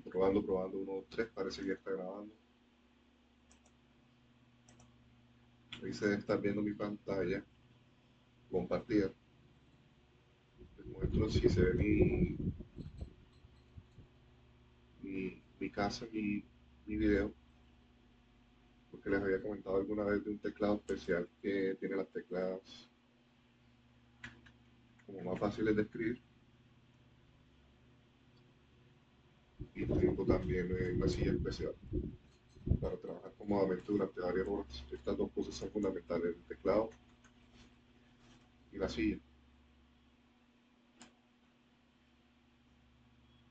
Probando, probando, uno, dos, tres, parece que ya está grabando. Ahí se debe estar viendo mi pantalla compartida. Les muestro si se ve mi casa, mi video, porque les había comentado alguna vez de un teclado especial que tiene las teclas como más fáciles de escribir y tengo también una silla especial para trabajar cómodamente durante varias horas. Estas dos cosas son fundamentales, el teclado y la silla.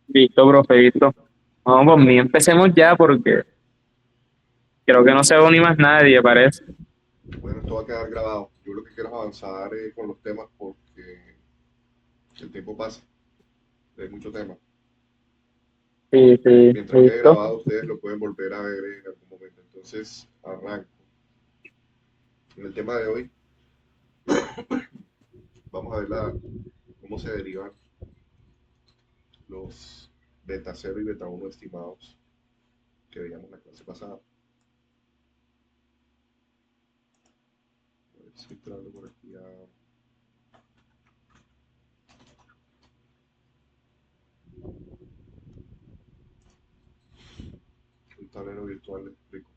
Listo, profe, listo. Vamos por mí, empecemos ya porque creo que no se va ni más nadie, parece. Bueno, esto va a quedar grabado. Yo lo que quiero es avanzar con los temas porque el tiempo pasa, hay mucho tema. Sí, sí, Mientras quede listo. grabado, ustedes lo pueden volver a ver en algún momento. Entonces, arranco. En el tema de hoy, vamos a ver cómo se derivan los beta cero y beta uno estimados que veíamos en la clase pasada. A ver si entrando por aquí a un tablero virtual, les explico.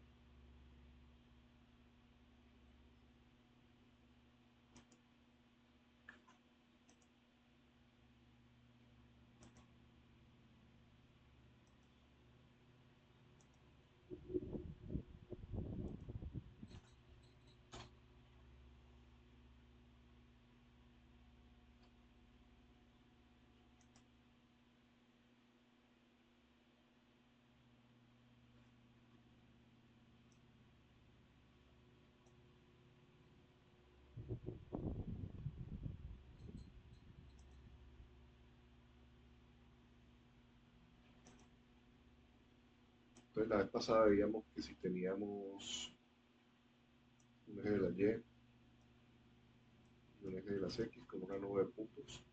Entonces, la vez pasada veíamos que si teníamos un eje de la Y y un eje de las X con una nube de puntos,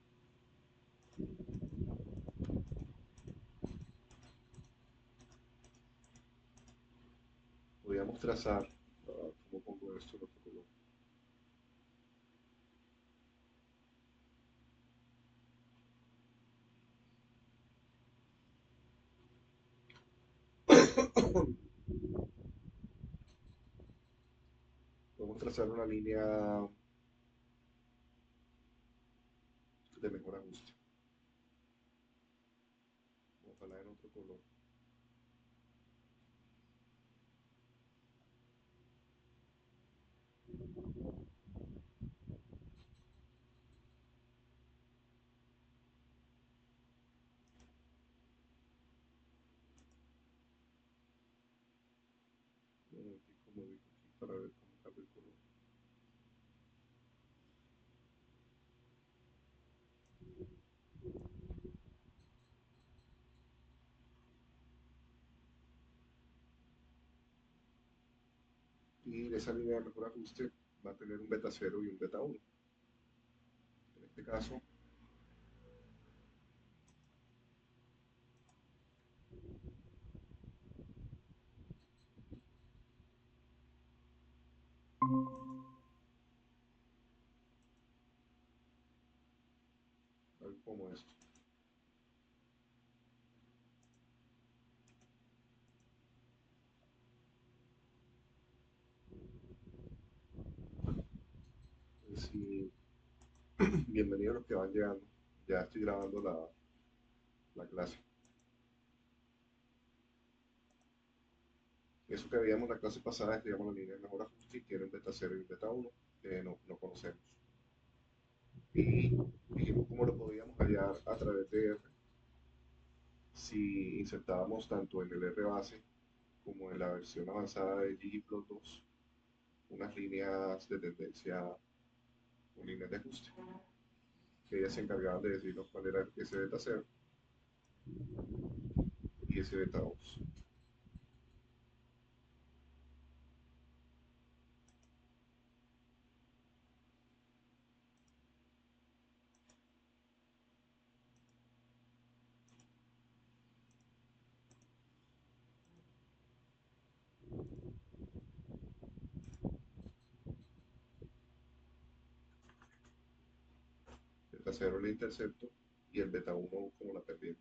podíamos trazar, ¿cómo pongo esto? Lo pongo podemos trazar una línea de mejor ajuste. Ojalá en otro color. Un momentico, me ubico aquí para ver cómo cambia el color. Y esa línea de mejor ajuste va a tener un beta cero y un beta uno. En este caso, algo como esto. Si, bienvenidos los que van llegando. Ya estoy grabando la clase. Eso que veíamos en la clase pasada es, digamos, la línea de mejor ajuste y tiene un beta cero y un beta uno que no conocemos. Y dijimos cómo lo podíamos hallar a través de R si insertábamos tanto en el R base como en la versión avanzada de ggplot2 unas líneas de tendencia o líneas de ajuste, que ellas se encargaban de decirnos cuál era ese beta cero y ese beta 2. beta 0 el intercepto y el beta 1 como la pendiente.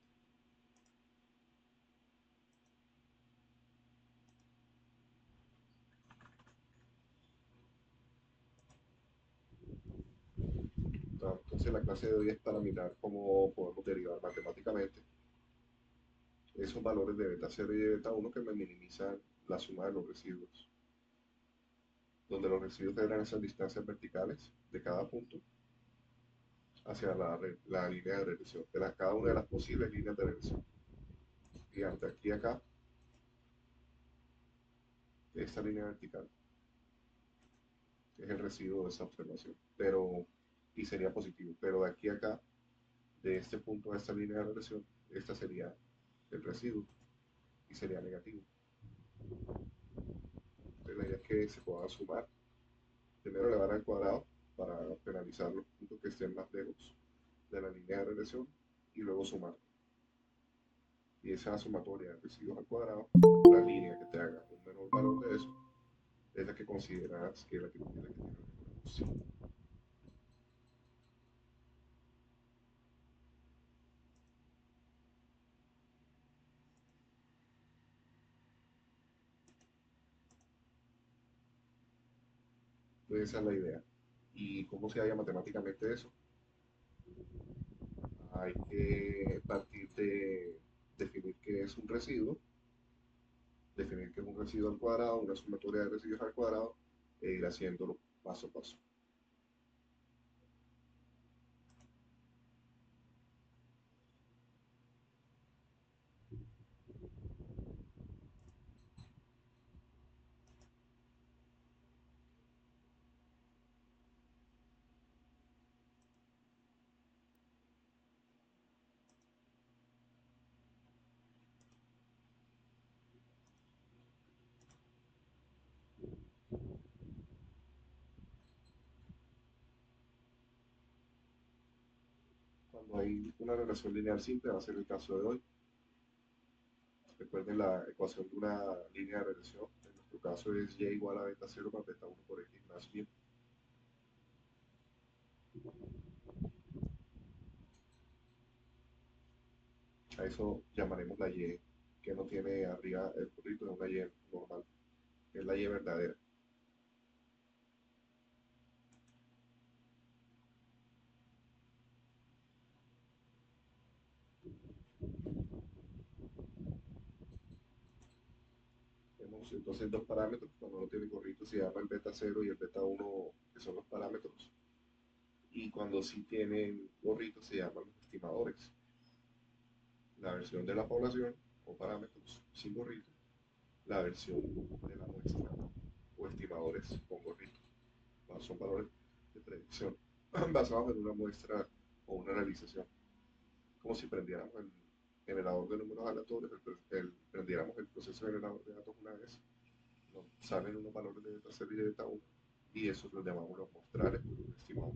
Entonces la clase de hoy es para mirar cómo podemos derivar matemáticamente esos valores de beta 0 y de beta 1 que me minimizan la suma de los residuos, donde los residuos eran esas distancias verticales de cada punto hacia la línea de regresión, cada una de las posibles líneas de regresión. Y de aquí a acá, esta línea vertical es el residuo de esa observación, y sería positivo, pero de aquí a acá, de este punto a esta línea de regresión, esta sería el residuo y sería negativo. Entonces la idea es que se puedan sumar, primero elevar al cuadrado para penalizar los puntos que estén más lejos de la línea de regresión y luego sumar. Y esa sumatoria de residuos al cuadrado, la línea que te haga un menor valor de eso, es la que consideras que es la que tiene el mejor ajuste. Entonces esa es la idea. ¿Y cómo se halla matemáticamente eso? Hay que partir de definir qué es un residuo, definir qué es un residuo al cuadrado, una sumatoria de residuos al cuadrado, e ir haciéndolo paso a paso. Cuando hay una relación lineal simple, va a ser el caso de hoy. Recuerden la ecuación de una línea de regresión. En nuestro caso es y igual a beta 0 más beta 1 por x más y. A eso llamaremos la y, que no tiene arriba el burrito, es una y normal, es la y verdadera. Tenemos entonces dos parámetros, cuando no tiene gorrito se llama el beta 0 y el beta 1, que son los parámetros. Y cuando sí tienen gorrito se llaman los estimadores. La versión de la población o parámetros sin gorrito, la versión de la muestra o estimadores con gorrito. Son valores de predicción basados en una muestra o una realización. Como si prendiéramos el generador de números aleatorios, prendiéramos el proceso generador de datos una vez, nos salen unos valores de beta 0 y de beta 1, y eso los llamamos los mostrales o los estimados.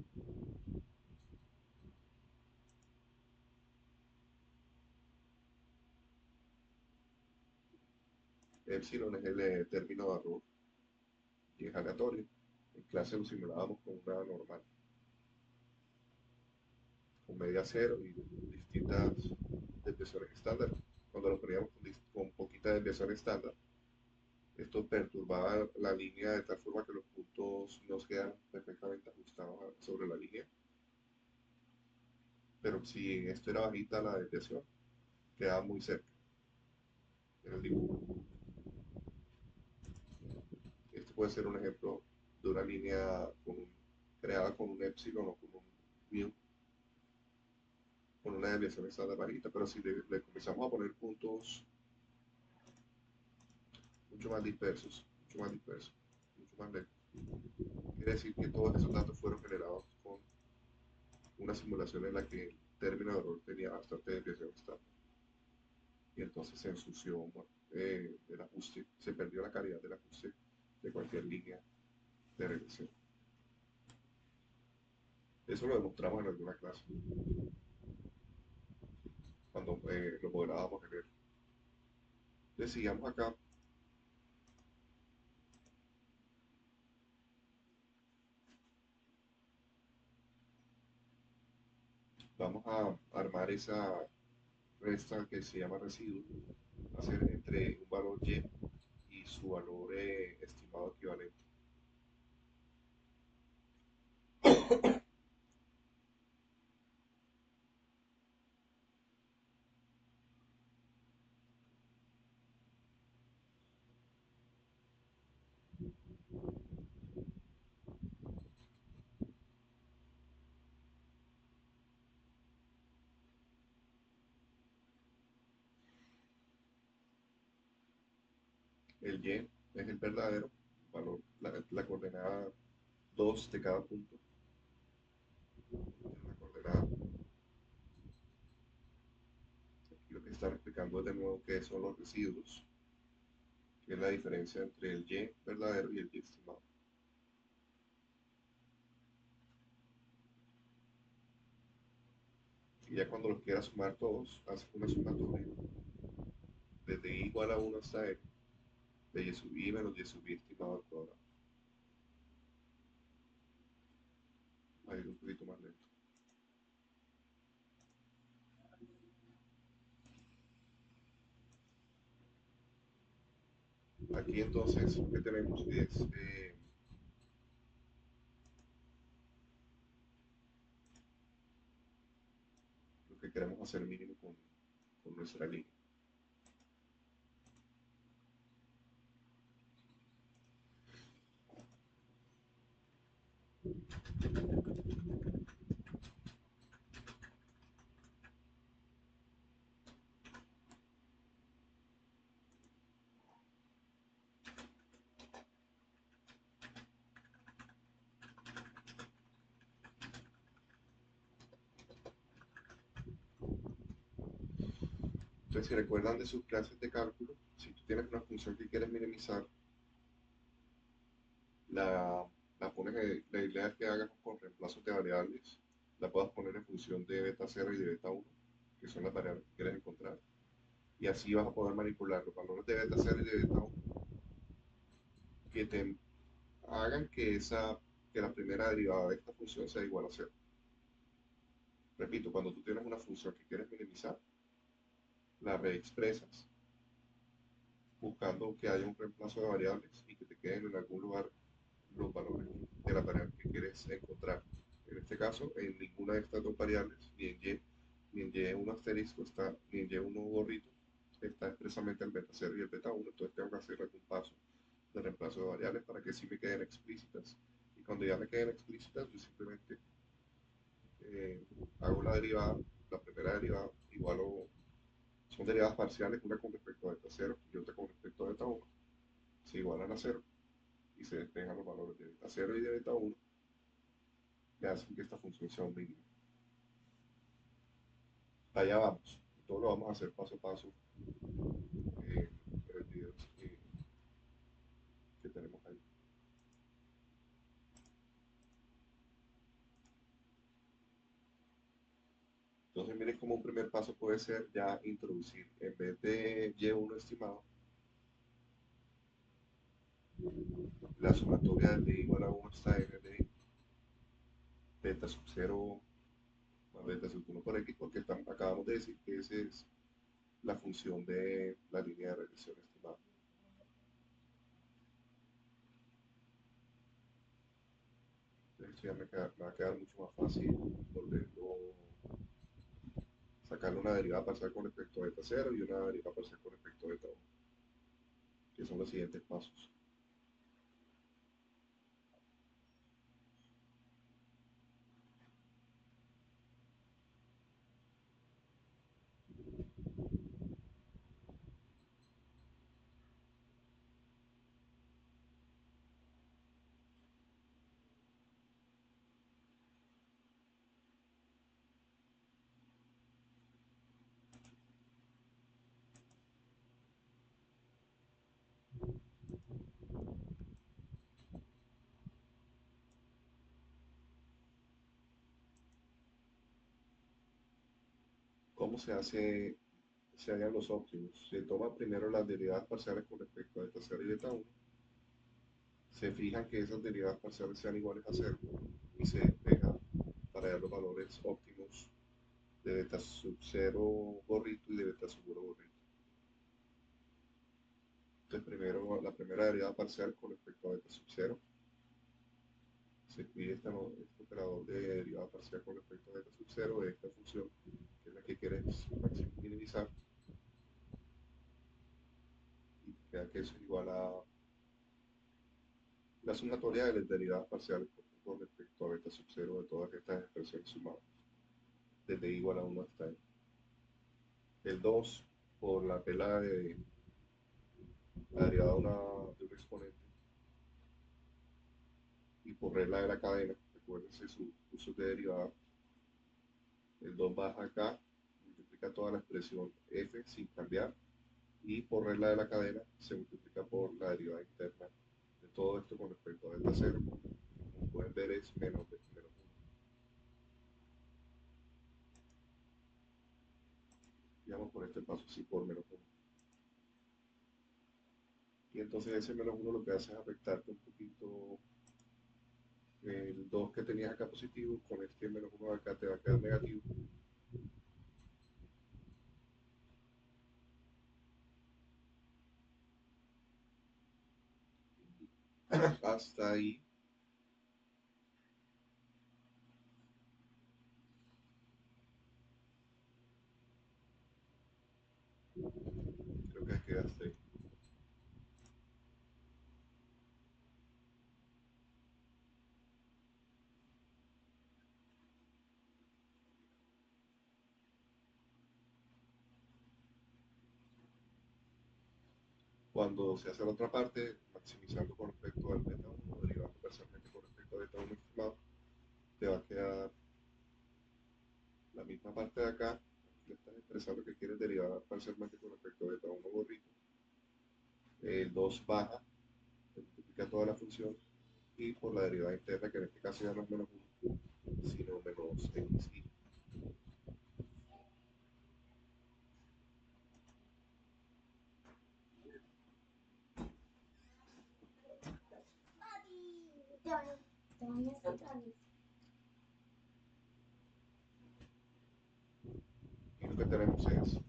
Epsilon es el término de error y es aleatorio. En clase lo simulábamos con una normal, con media cero y distintas desviaciones estándar. Cuando lo poníamos con poquita desviación estándar, esto perturbaba la línea de tal forma que los puntos no se quedan perfectamente ajustados sobre la línea. Pero si esto era bajita la desviación, quedaba muy cerca en el dibujo. Este puede ser un ejemplo de una línea creada con un epsilon o con un mu, con una desviación estándar bajita, pero si le comenzamos a poner puntos mucho más dispersos, mucho más lejos, quiere decir que todos esos datos fueron generados con una simulación en la que el término de error tenía bastante desviación estándar. Y entonces se ensució el ajuste, se perdió la calidad del ajuste de cualquier línea de regresión. Eso lo demostramos en alguna clase, cuando lo modelábamos en él. Le sigamos acá. Vamos a armar esa resta que se llama residuo, va a ser entre un valor y y su valor estimado equivalente. El y es el verdadero valor, la coordenada 2 de cada punto, la coordenada. Aquí lo que están explicando es de nuevo qué son los residuos, que es la diferencia entre el y verdadero y el y estimado. Y ya cuando los quieras sumar todos, haces una sumatoria desde i igual a 1 hasta n, de y sub i menos y sub i estimado al cuadrado. Va a ir un poquito más lento. Aquí entonces, ¿qué tenemos? Es lo que queremos hacer mínimo con nuestra línea. Entonces, si recuerdan de sus clases de cálculo, si tú tienes una función que quieres minimizar, la, la pones, la idea es que hagas con reemplazos de variables, la puedas poner en función de beta 0 y de beta 1, que son las variables que quieres encontrar. Y así vas a poder manipular los valores de beta 0 y de beta 1 que te hagan que la primera derivada de esta función sea igual a 0. Repito, cuando tú tienes una función que quieres minimizar, la reexpresas buscando que haya un reemplazo de variables y que te queden en algún lugar los valores de la variable que quieres encontrar. En este caso, en ninguna de estas dos variables, ni en y1 asterisco, está, ni en y1 gorrito, está expresamente el beta 0 y el beta 1, entonces tengo que hacer algún paso de reemplazo de variables para que sí me queden explícitas. Y cuando ya me queden explícitas, yo simplemente eh, hago la derivada, la primera derivada, igual son derivadas parciales, una con respecto a beta 0 y otra con respecto a beta 1, se igualan a 0 y se despejan los valores de beta 0 y de beta 1, que hacen que esta función sea un mínimo. Allá vamos. Todo lo vamos a hacer paso a paso en el video que tenemos ahí. Entonces, miren como un primer paso puede ser ya introducir, en vez de y1 estimado, la sumatoria de igual a 1 hasta n de beta sub 0 más beta sub 1 por x, porque acabamos de decir que esa es la función de la línea de regresión estimada. Entonces, esto ya me va a quedar mucho más fácil volverlo, sacarle una derivada parcial con respecto a beta 0 y una derivada parcial con respecto a beta 1, que son los siguientes pasos. ¿Cómo se hallan los óptimos? Se toma primero las derivadas parciales con respecto a beta 0 y beta 1, se fijan que esas derivadas parciales sean iguales a 0 y se despeja para hallar los valores óptimos de beta sub 0 gorrito y de beta sub 1 gorrito. Entonces primero, la primera derivada parcial con respecto a beta sub 0. Se escribe este operador de derivada parcial con respecto a beta sub 0 de esta función, que es la que quieres minimizar, y te queda que eso es igual a la sumatoria de las derivadas parciales con respecto a beta sub 0 de todas estas expresiones sumadas, desde igual a 1 hasta n. El 2 por la tela de la derivada de un exponente y por regla de la cadena, recuérdense su uso de derivada, el 2 baja acá, multiplica toda la expresión f sin cambiar, y por regla de la cadena se multiplica por la derivada interna de todo esto con respecto a beta 0. Como pueden ver es menos 1. Digamos por este paso así por menos 1. Y entonces ese menos 1 lo que hace es afectarte un poquito el 2 que tenías acá positivo, con este menos 1 de acá te va a quedar negativo. Hasta ahí. Creo que queda hasta ahí. Cuando se hace la otra parte, maximizando con respecto al beta 1, derivando parcialmente con respecto al beta 1 estimado, te va a quedar la misma parte de acá. Le estás expresando que quieres derivar parcialmente con respecto a beta 1 gorrito. El 2 baja, te multiplica toda la función, y por la derivada interna, que en este caso ya no es menos 1, sino menos xi. Y lo que tenemos es,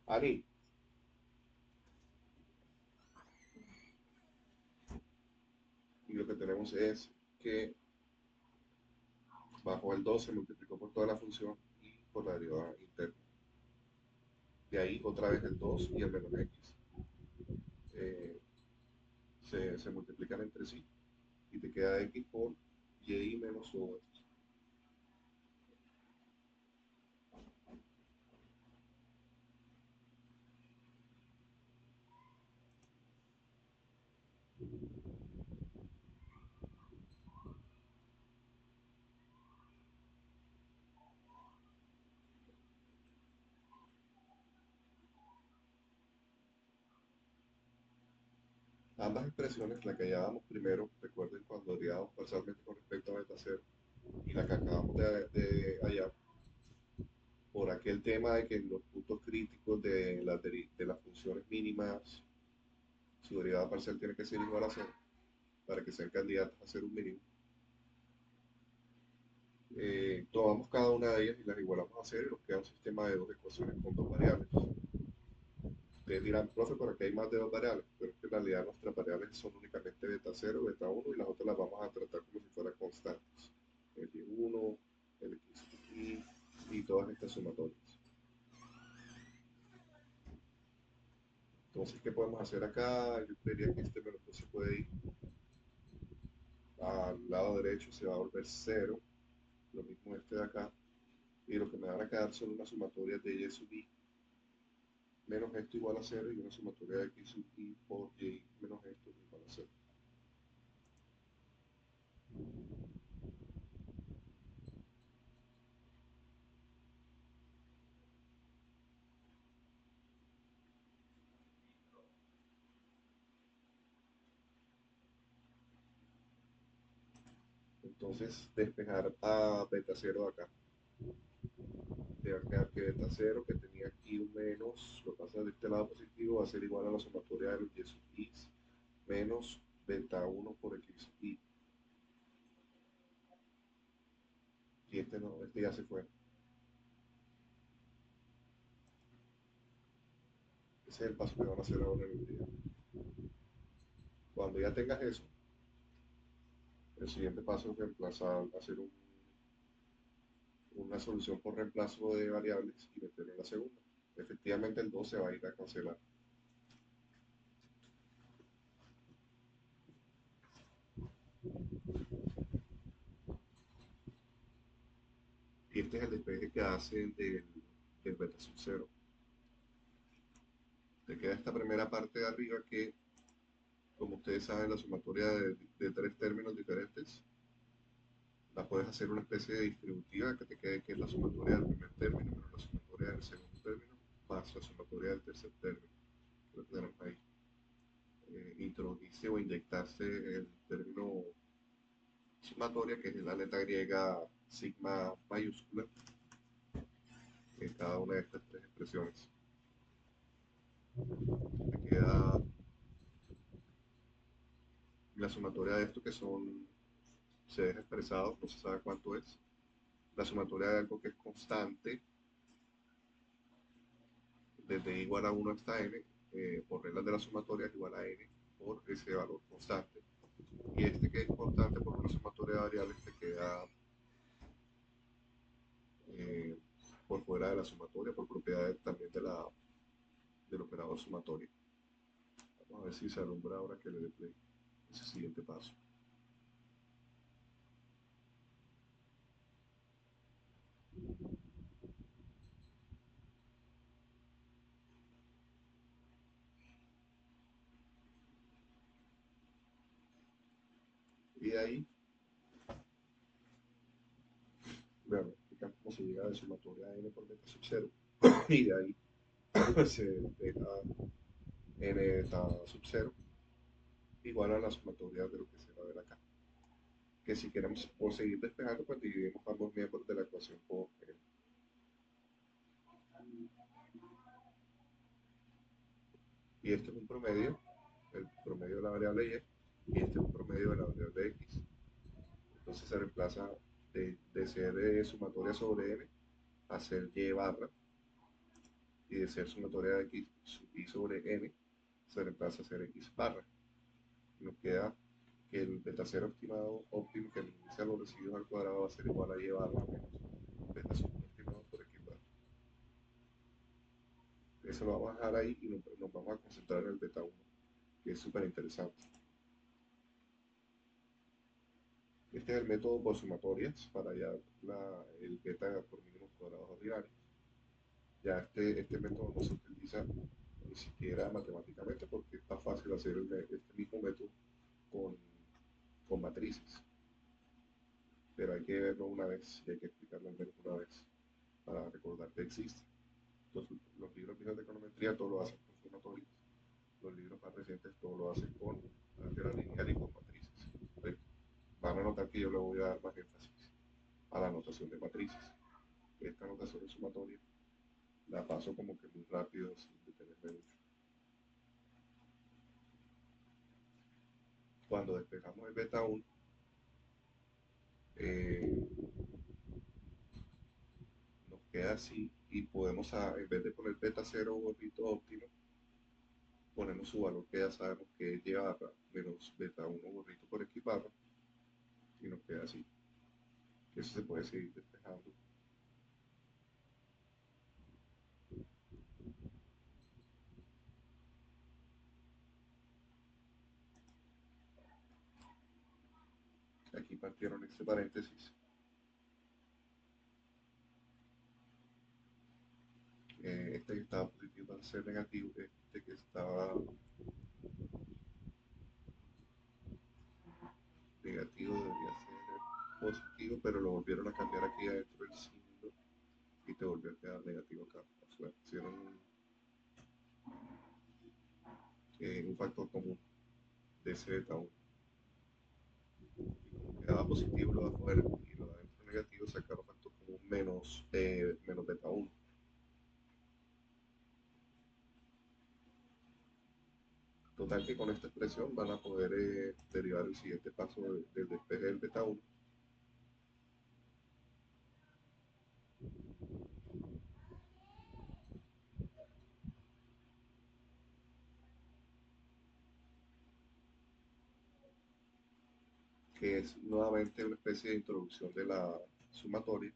Ani, y lo que tenemos es que bajo el 2 se multiplicó por toda la función y por la derivada interna. De ahí otra vez el 2 y el menos x se multiplican entre sí y te queda x por y menos o. Ambas expresiones, la que hallábamos primero, recuerden cuando derivábamos parcialmente con respecto a beta 0, y la que acabamos de hallar, por aquel tema de que en los puntos críticos de las funciones mínimas, su derivada parcial tiene que ser igual a 0 para que sean candidatas a ser un mínimo. Tomamos cada una de ellas y las igualamos a 0 y nos queda un sistema de dos ecuaciones con dos variables. Ustedes dirán, profe, ¿para qué hay más de dos variables? Pero es que en realidad nuestras variables son únicamente beta 0, beta 1, y las otras las vamos a tratar como si fueran constantes. El y1, el xi y todas estas sumatorias. Entonces, ¿qué podemos hacer acá? Yo creería que este menos 2 se puede ir al lado derecho, se va a volver 0, lo mismo este de acá, y lo que me van a quedar son unas sumatorias de y sub i menos esto igual a 0 y una sumatoria de x sub i por y menos esto igual a 0. Entonces, despejar a beta 0 de acá. Te va a quedar que beta 0, que tenía aquí un menos, lo pasa de este lado positivo, va a ser igual a la sumatoria de los y sub i menos beta 1 por x sub i. y este no, este ya se fue. Ese es el paso que van a hacer ahora en el día. Cuando ya tengas eso, el siguiente paso es reemplazar, hacer una solución por reemplazo de variables y meterlo en la segunda. Efectivamente el 2 se va a ir a cancelar. Y este es el despeje que hacen del beta sub 0. Te queda esta primera parte de arriba que, como ustedes saben, la sumatoria de tres términos diferentes la puedes hacer una especie de distributiva que te quede que es la sumatoria del primer término menos la sumatoria del segundo término más la sumatoria del tercer término. Lo tenemos ahí. Introduciste o inyectaste el término sumatoria, que es la letra griega sigma mayúscula, en cada una de estas tres expresiones. Te queda la sumatoria de esto que son seres expresados, no se sabe cuánto es. La sumatoria de algo que es constante, desde igual a 1 hasta n, por reglas de la sumatoria es igual a n por ese valor constante. Y este que es constante por una sumatoria de variables te queda eh, por fuera de la sumatoria, por propiedad también del operador sumatorio. Vamos a ver si se alumbra ahora que le dé play ese siguiente paso. Y de ahí, bueno, explicamos cómo se llega de sumatoria a n por beta sub 0. Y de ahí se deja n beta sub 0 igual a la sumatoria de lo que se va a ver acá. Que si queremos por seguir despejando, pues dividimos ambos miembros de la ecuación por n. Y esto es un promedio, el promedio de la variable y este es un promedio de la variable x. Entonces se reemplaza de ser sumatoria sobre n a ser y barra, y de ser sumatoria de x y sobre n se reemplaza a ser x barra. Nos queda que el beta cero estimado óptimo que minimiza los residuos al cuadrado va a ser igual a y barra menos beta estimado por x barra. Eso lo vamos a dejar ahí y nos vamos a concentrar en el beta 1, que es súper interesante. Este es el método por sumatorias para hallar el beta por mínimos cuadrados ordinarios. Ya este método no se utiliza ni siquiera matemáticamente porque es más fácil hacer este mismo método con, con matrices. Pero hay que verlo una vez y hay que explicarlo al menos una vez para recordar que existe. Entonces, los libros viejos de econometría todo lo hacen con sumatorias. Los libros más recientes todo lo hacen con álgebra lineal y con matrices. ¿Sí? Van a notar que yo le voy a dar más énfasis a la notación de matrices. Esta notación de sumatoria la paso como que muy rápido sin detenerme mucho. Cuando despejamos el beta 1, eh, nos queda así y podemos, en vez de poner beta 0 gorrito óptimo, ponemos su valor que ya sabemos que es y barra menos beta 1 gorrito por x barra y nos queda así. Eso se puede seguir despejando. Aquí partieron este paréntesis. Este que estaba positivo va a ser negativo, este que estaba negativo debería ser positivo, pero lo volvieron a cambiar aquí adentro del símbolo y te volvió a quedar negativo acá. O sea, hicieron un factor común de ese beta 1. Y como quedaba positivo lo de afuera y lo de adentro negativo, sacaron factor común menos beta 1. Total que con esta expresión van a poder derivar el siguiente paso del despeje del beta 1 que es nuevamente una especie de introducción de la sumatoria,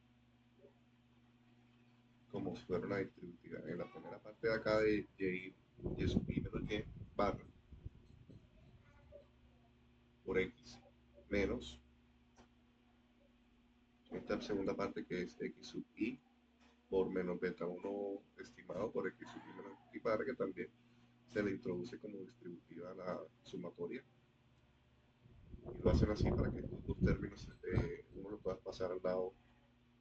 como si fuera una distributiva. En la primera parte de acá de y sub i menos y barra por x menos esta segunda parte que es x sub i por menos beta 1 estimado por x sub i menos y barra, que también se le introduce como distributiva a la sumatoria. Y lo hacen así para que estos dos términos uno lo pueda pasar al lado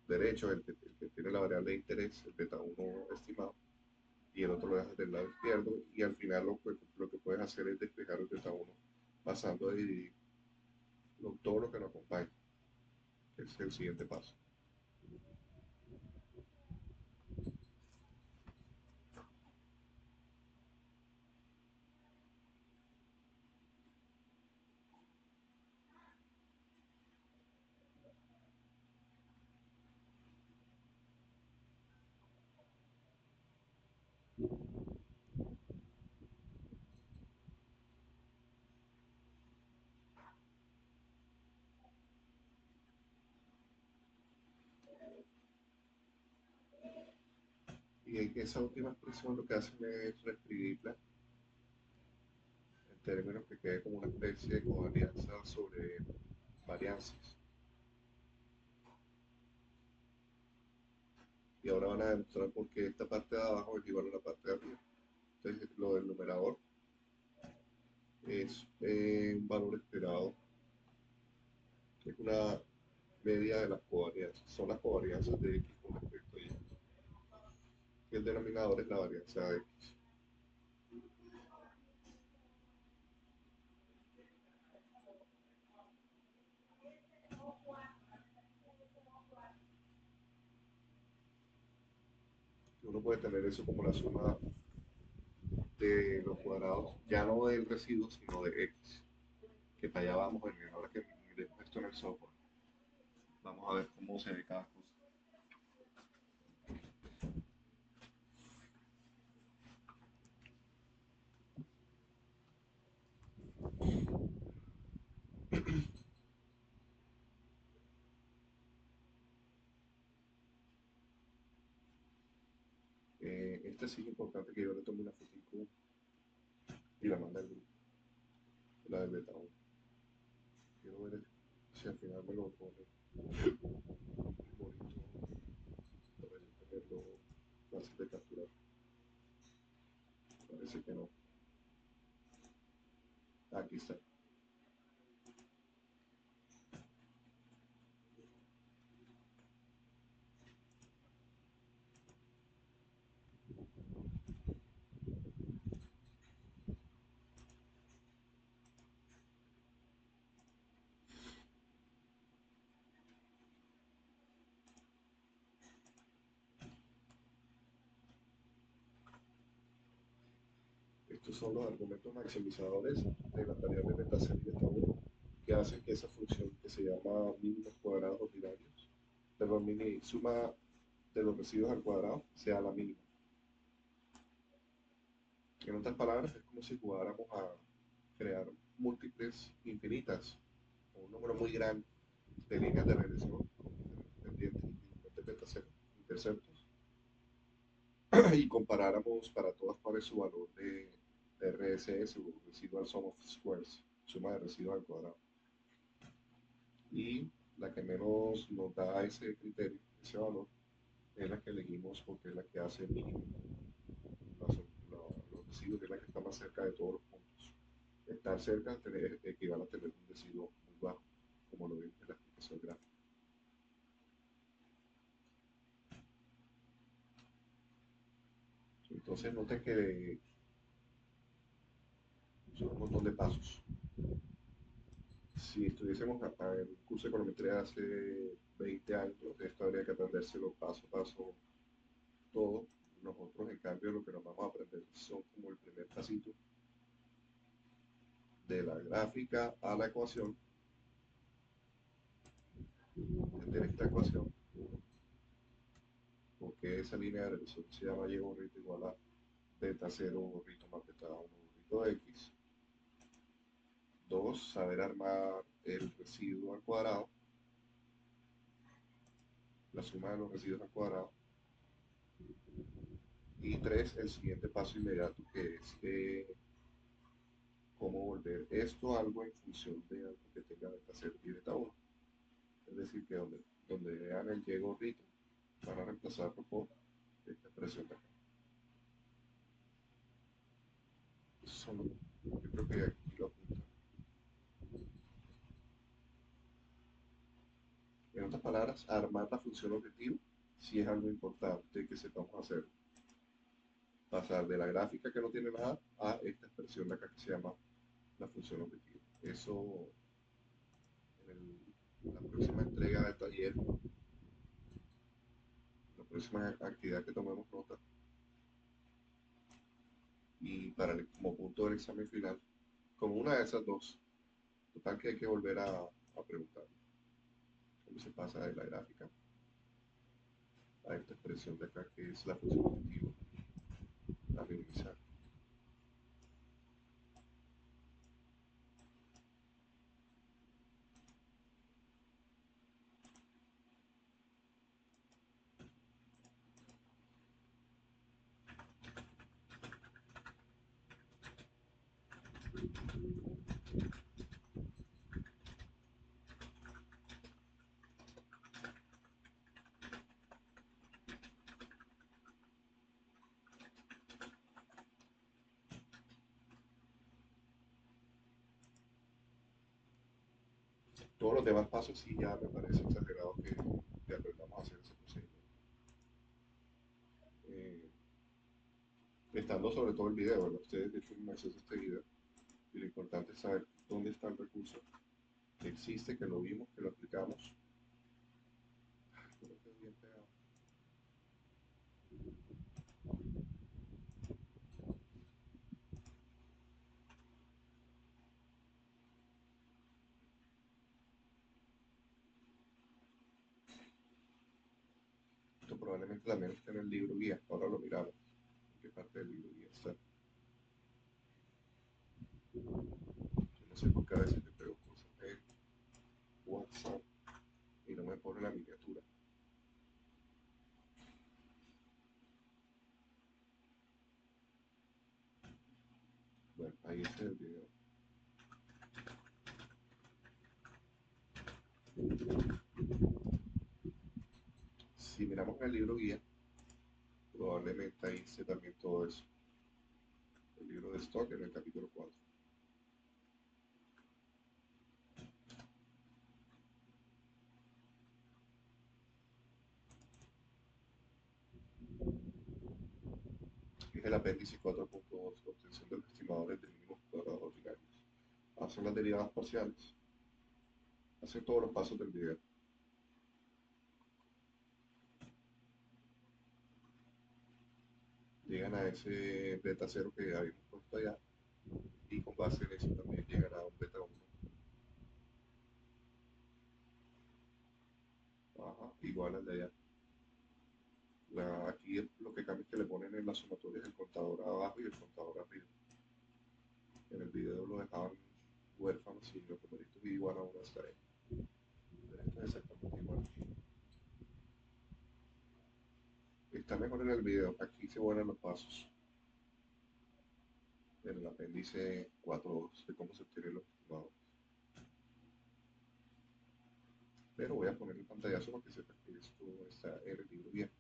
derecho, el que tiene la variable de interés, el beta 1 estimado, y el otro lo dejas del lado izquierdo, y al final lo que puedes hacer es despejar el beta 1 pasando a dividir todo lo que nos acompaña, que es el siguiente paso. Y en esa última expresión lo que hacen es reescribirla en términos que quede como una especie de covarianza sobre varianzas. Y ahora van a demostrar por qué esta parte de abajo es igual a la parte de arriba. Entonces, lo del numerador es un valor esperado, que es una media de las covarianzas. Son las covarianzas de x con respecto a y. Y el denominador es la varianza de x. Uno puede tener eso como la suma de los cuadrados, ya no del residuo, sino de x. Que para allá vamos, ahora que miremos esto en el software. Vamos a ver cómo se ve cada cosa. Este sí es importante que yo le tome una fotico y la mande al grupo, la del beta 1. Quiero ver si al final me lo pone bonito para yo tenerlo fácil de capturar. Parece que no. Aquí está. Estos son los argumentos maximizadores de la variable beta 0 y beta 1, que hacen que esa función que se llama mínimos cuadrados ordinarios, perdón, mini suma de los residuos al cuadrado, sea la mínima. En otras palabras, es como si jugáramos a crear múltiples infinitas, o un número muy grande de líneas de regresión con diferentes pendientes y diferentes beta 0 interceptos, y comparáramos para todas cuál es su valor de RSS o Residual Sum of Squares, suma de residuos al cuadrado. Y la que menos nos da ese criterio, ese valor, es la que elegimos porque es la que hace mínimo los residuos, que es la que está más cerca de todos los puntos. Estar cerca equivale a tener un residuo muy bajo, como lo vimos en la explicación gráfica. Entonces noten que son un montón de pasos. Si estuviésemos en un curso de econometría hace 20 años, esto habría que aprendérselo paso a paso todo. Nosotros, en cambio, lo que nos vamos a aprender son como el primer pasito de la gráfica a la ecuación, entender esta ecuación, esa línea de regresión se llama y gorrito igual a beta cero gorrito más beta uno gorrito de X. Dos, saber armar el residuo al cuadrado, la suma de los residuos al cuadrado. Y tres, el siguiente paso inmediato, que es cómo volver esto algo en función de algo que tenga beta 0 y beta 1. Es decir, que donde vean el y gorrito, van a reemplazarlo por esta expresión de acá. Yo creo que aquí lo apunta. En otras palabras, armar la función objetivo si es algo importante que sepamos hacer. Pasar de la gráfica que no tiene nada a esta expresión de acá que se llama la función objetivo. Eso en la próxima entrega del taller, la próxima actividad que tomemos nota, y para como punto del examen final, como una de esas dos, total que hay que volver a preguntar cómo se pasa de la gráfica a esta expresión de acá que es la función objetivo a minimizar. Todos los demás pasos sí ya me parece exagerado que aprendamos a hacer ese procedimiento. Eh, Estando sobre todo el video, ¿verdad? Ustedes de hecho tienen acceso a este video y lo importante es saber dónde está el recurso, que existe, que lo vimos, que lo aplicamos. Creo que es bien pegado. Esto probablemente también está en el libro guía, ahora lo miramos, en qué parte del libro guía está. Yo no sé por qué a veces le pego cosas en WhatsApp y no me pone la miniatura. Bueno, ahí está el video. Si miramos en el libro guía, probablemente ahí esté también todo eso. El libro de stock en el capítulo 4. Es el apéndice 4.2, obtención de los estimadores de mínimos cuadrados ordinarios. Hacen las derivadas parciales. Hacen todos los pasos del video. Llegan a ese beta 0 que habíamos puesto allá y con base en eso también llegan a un beta 1. Ajá, igual al de allá. Aquí lo que cambia es que le ponen en las sumatorias el contador abajo y el contador arriba. En el video lo dejaban huérfanos y los numeritos igual a una estaré. Pero esto es exactamente igual. Está mejor en el video. Aquí se vuelan los pasos. En el apéndice 4.2 de cómo se obtienen los estimados. Pero voy a poner el pantallazo para que sepan que esto está en el libro bien.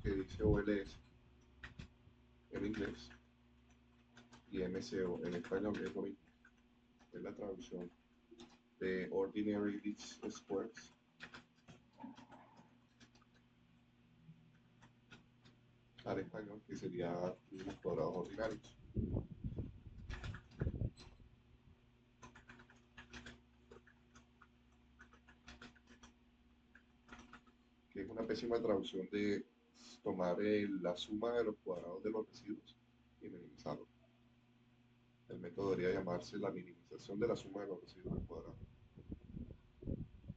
que dice OLS en inglés y MCO en español es lo mismo. Es la traducción de Ordinary Least Squares al español, que sería mínimos cuadrados ordinarios. Que es una pésima traducción de tomar la suma de los cuadrados de los residuos y minimizarlo. El método debería llamarse la minimización de la suma de los residuos al cuadrado.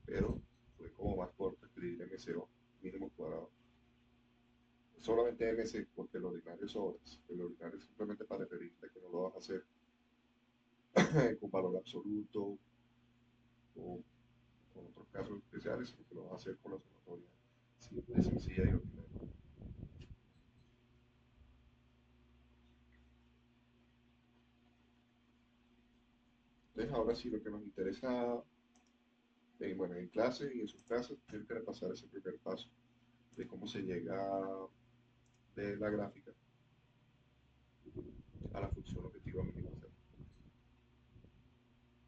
Pero fue como más corto escribir MCO, mínimo cuadrado. Solamente MC, porque el ordinario es obras. El ordinario es simplemente para referirte que no lo vas a hacer con valor absoluto o con otros casos especiales, sino que lo vas a hacer con la sumatoria simple, sencilla y ordinaria. Entonces, ahora sí, lo que nos interesa, bueno, en clase y en sus clases, tienen que repasar ese primer paso de cómo se llega de la gráfica a la función objetiva minimizar.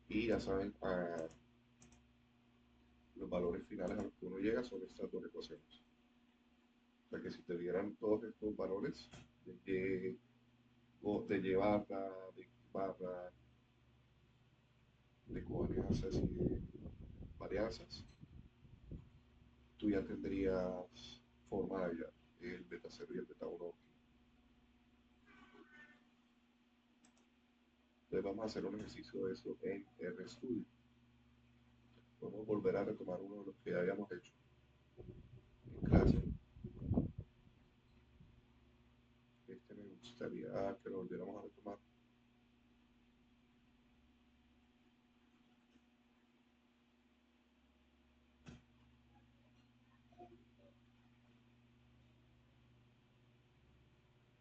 Y ya saben, los valores finales a los que uno llega son estas dos ecuaciones. O sea que si te dieran todos estos valores de Y barra, de X barra, de covarianzas y de varianzas, tú ya tendrías forma de hallar el beta 0 y el beta 1 óptimo. Entonces vamos a hacer un ejercicio de eso en RStudio. Podemos volver a retomar uno de los que habíamos hecho en clase. Este me gustaría que lo volviéramos a retomar.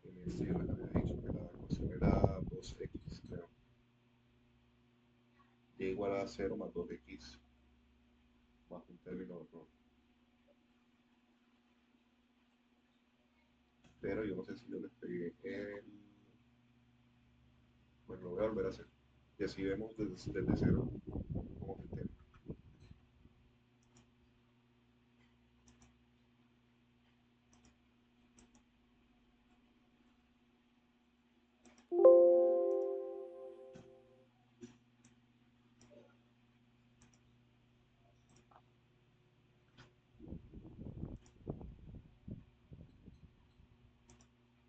En este yo les había dicho que la ecuación era 2x, creo. Y igual a 0 más 2x más un término de error. Pero yo no sé si yo les pegué el... Bueno, lo voy a volver a hacer. Y así vemos desde cero cómo es el tema.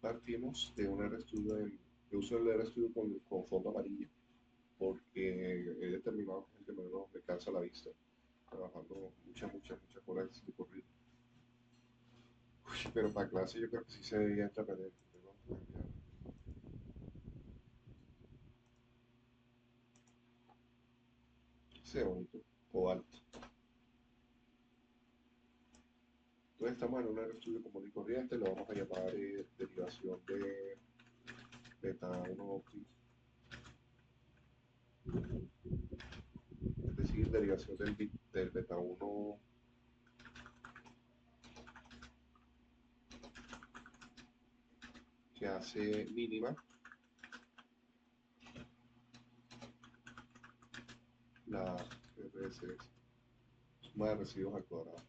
Partimos de un RStudio, yo uso el RStudio con fondo amarillo, porque he determinado que es el que menos me cansa la vista, trabajando muchas horas de corrido. Pero para clase yo creo que sí se debería entretener. Vamos a cambiar. Sea bonito o alto. Entonces estamos en un RStudio común y corriente, lo vamos a llamar derivación de beta 1 óptimo, es decir, derivación del beta 1 que hace mínima la RSS, suma de residuos al cuadrado.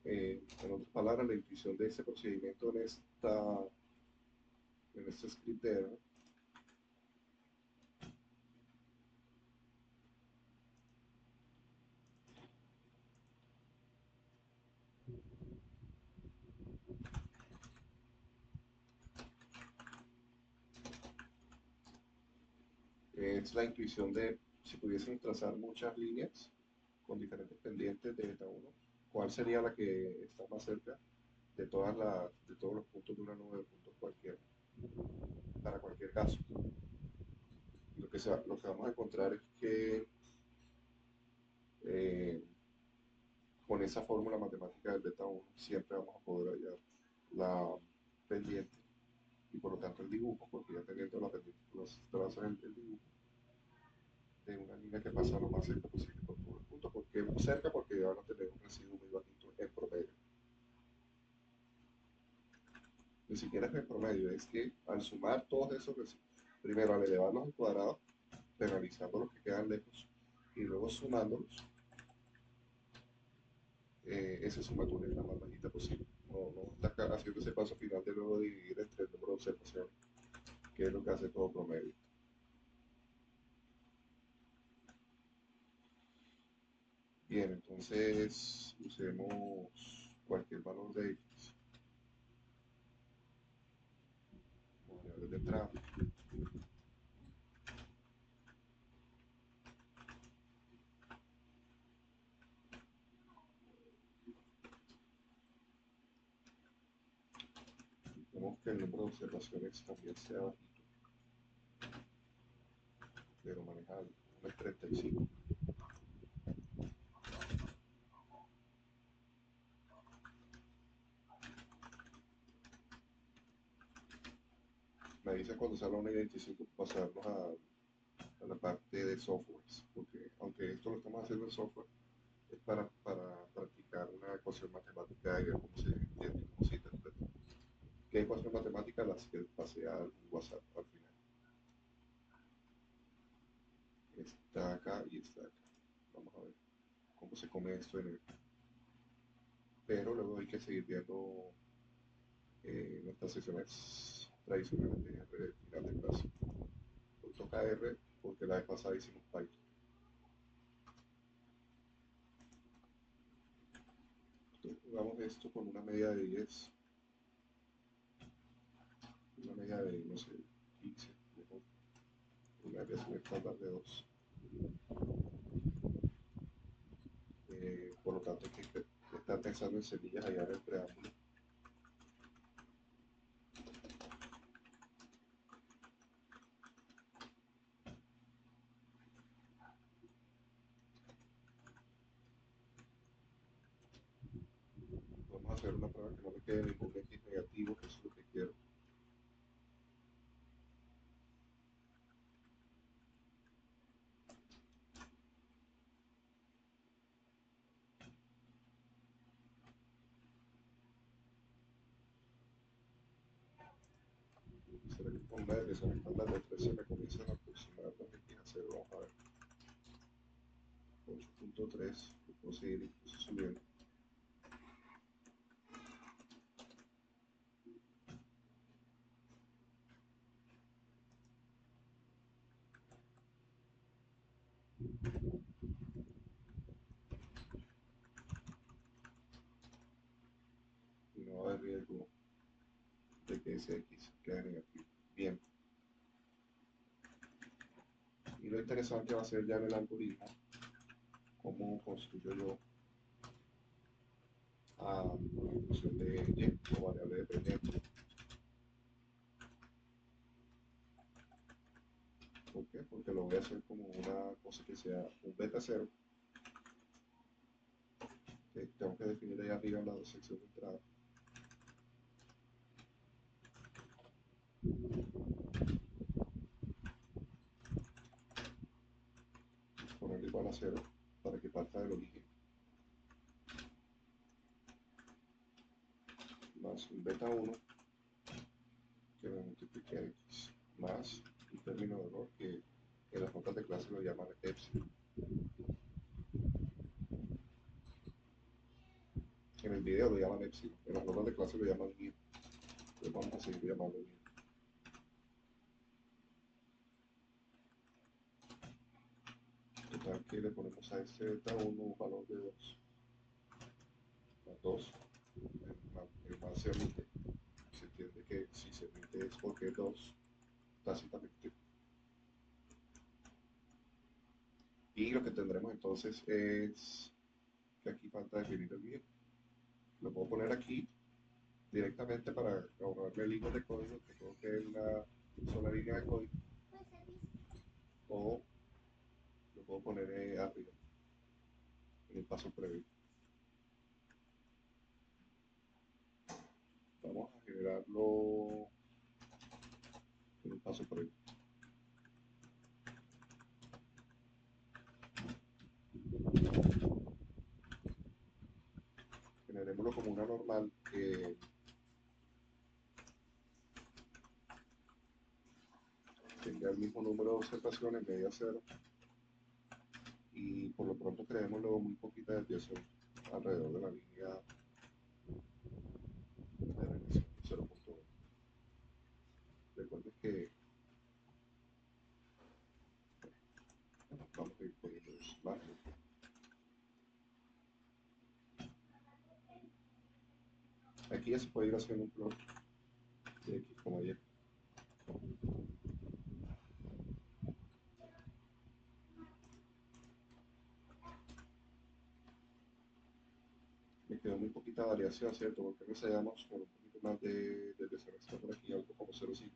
En otras palabras, la intuición de este procedimiento en este script es la intuición de si pudiésemos trazar muchas líneas con diferentes pendientes de beta 1, ¿cuál sería la que está más cerca de de todos los puntos de una nube de puntos cualquiera, para cualquier caso? lo que vamos a encontrar es que eh, con esa fórmula matemática del beta 1 siempre vamos a poder hallar la pendiente y por lo tanto el dibujo, porque ya teniendo la pendiente los trazas el dibujo de una línea que pasa lo más cerca posible por todo el punto, porque muy cerca porque van a tener un residuo muy bajito en promedio. Ni siquiera es en promedio, es que al sumar todos esos residuos, primero al elevarlos al cuadrado, penalizando los que quedan lejos y luego sumándolos, esa sumatoria es la más bajita posible. No está haciendo ese paso final de luego dividir entre el número de observaciones, que es lo que hace todo promedio. Bien, entonces usemos cualquier valor de X, variable de entrada. Vemos que el número de observaciones también sea bajito, pero manejable, no es 35. Me dice cuando salga una 25 pasarnos a la parte de softwares, porque aunque esto lo estamos haciendo en software, es para practicar una ecuación matemática y ver cómo se entiende y cómo se interpreta. ¿Qué ecuación matemática? Las que pasé al WhatsApp al final. Está acá y está acá. Vamos a ver cómo se come esto en el... Pero luego hay que seguir viendo nuestras sesiones tradicionales de R de final de clase. Hoy toca R porque la vez pasada hicimos Python. Entonces jugamos esto con una media de 10, una media de, no sé, 15, mejor, una desviación estándar de 2. Por lo tanto, hay que estar pensando en semillas allá en el preámbulo. Vamos a hacer una prueba que no me quede ningún X negativo, que es lo que quiero. ¿Será que con una desviación estándar de 13 me comienzan a aproximar los X a 0? Vamos a ver. 8.3, puedo seguir incluso subiendo. Y no va a haber riesgo de que ese X quede negativo. Bien. Y lo interesante va a ser ya en el algoritmo cómo construyo yo a la función de y o variable dependiente. ¿Por qué? Porque lo voy a hacer como una cosa que sea un beta 0, que tengo que definir ahí arriba en la sección de entrada. Ponerle igual a 0 para que parta del origen. Más un beta 1 que me multiplique a x más un término de error que en las notas de clase lo llaman epsilon. En el video lo llaman epsilon, en las notas de clase lo llaman mir. Entonces vamos a seguir llamando mir. Total que le ponemos a este beta 1 un valor de 2. Más 2. El más se omite. Se entiende que si se omite es porque 2 tácitamente. Y lo que tendremos entonces es que aquí falta definir el mir. Lo puedo poner aquí directamente para ahorrarme líneas de código, que tengo que en una sola línea de código, o poner arriba, en el paso previo. Vamos a generarlo en un paso previo. Generémoslo como una normal que tenga el mismo número de observaciones, media cero, y por lo pronto creémoslo muy poquita desviación alrededor de la línea de regresión 0.1. Recuerden que vamos a ir poniendo eso, ¿vale? Aquí ya se puede ir haciendo un plot de X, Y. Me quedó muy poquita variación, ¿cierto? Porque ensayamos con un poquito más de desaceleración por aquí, algo como 0.5,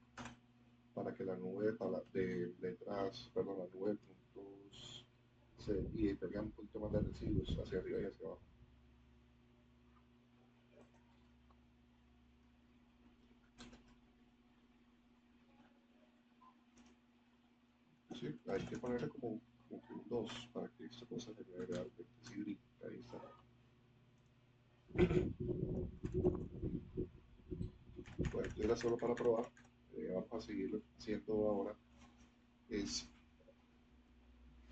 para que la nube de letras, perdón, la nube de puntos y tenga un poquito más de residuos hacia arriba y hacia abajo. Sí, hay que ponerle como un 2 para que esta cosa se vea realmente sí, ahí está. Bueno, esto era solo para probar. Vamos a seguirlo haciendo ahora. Es,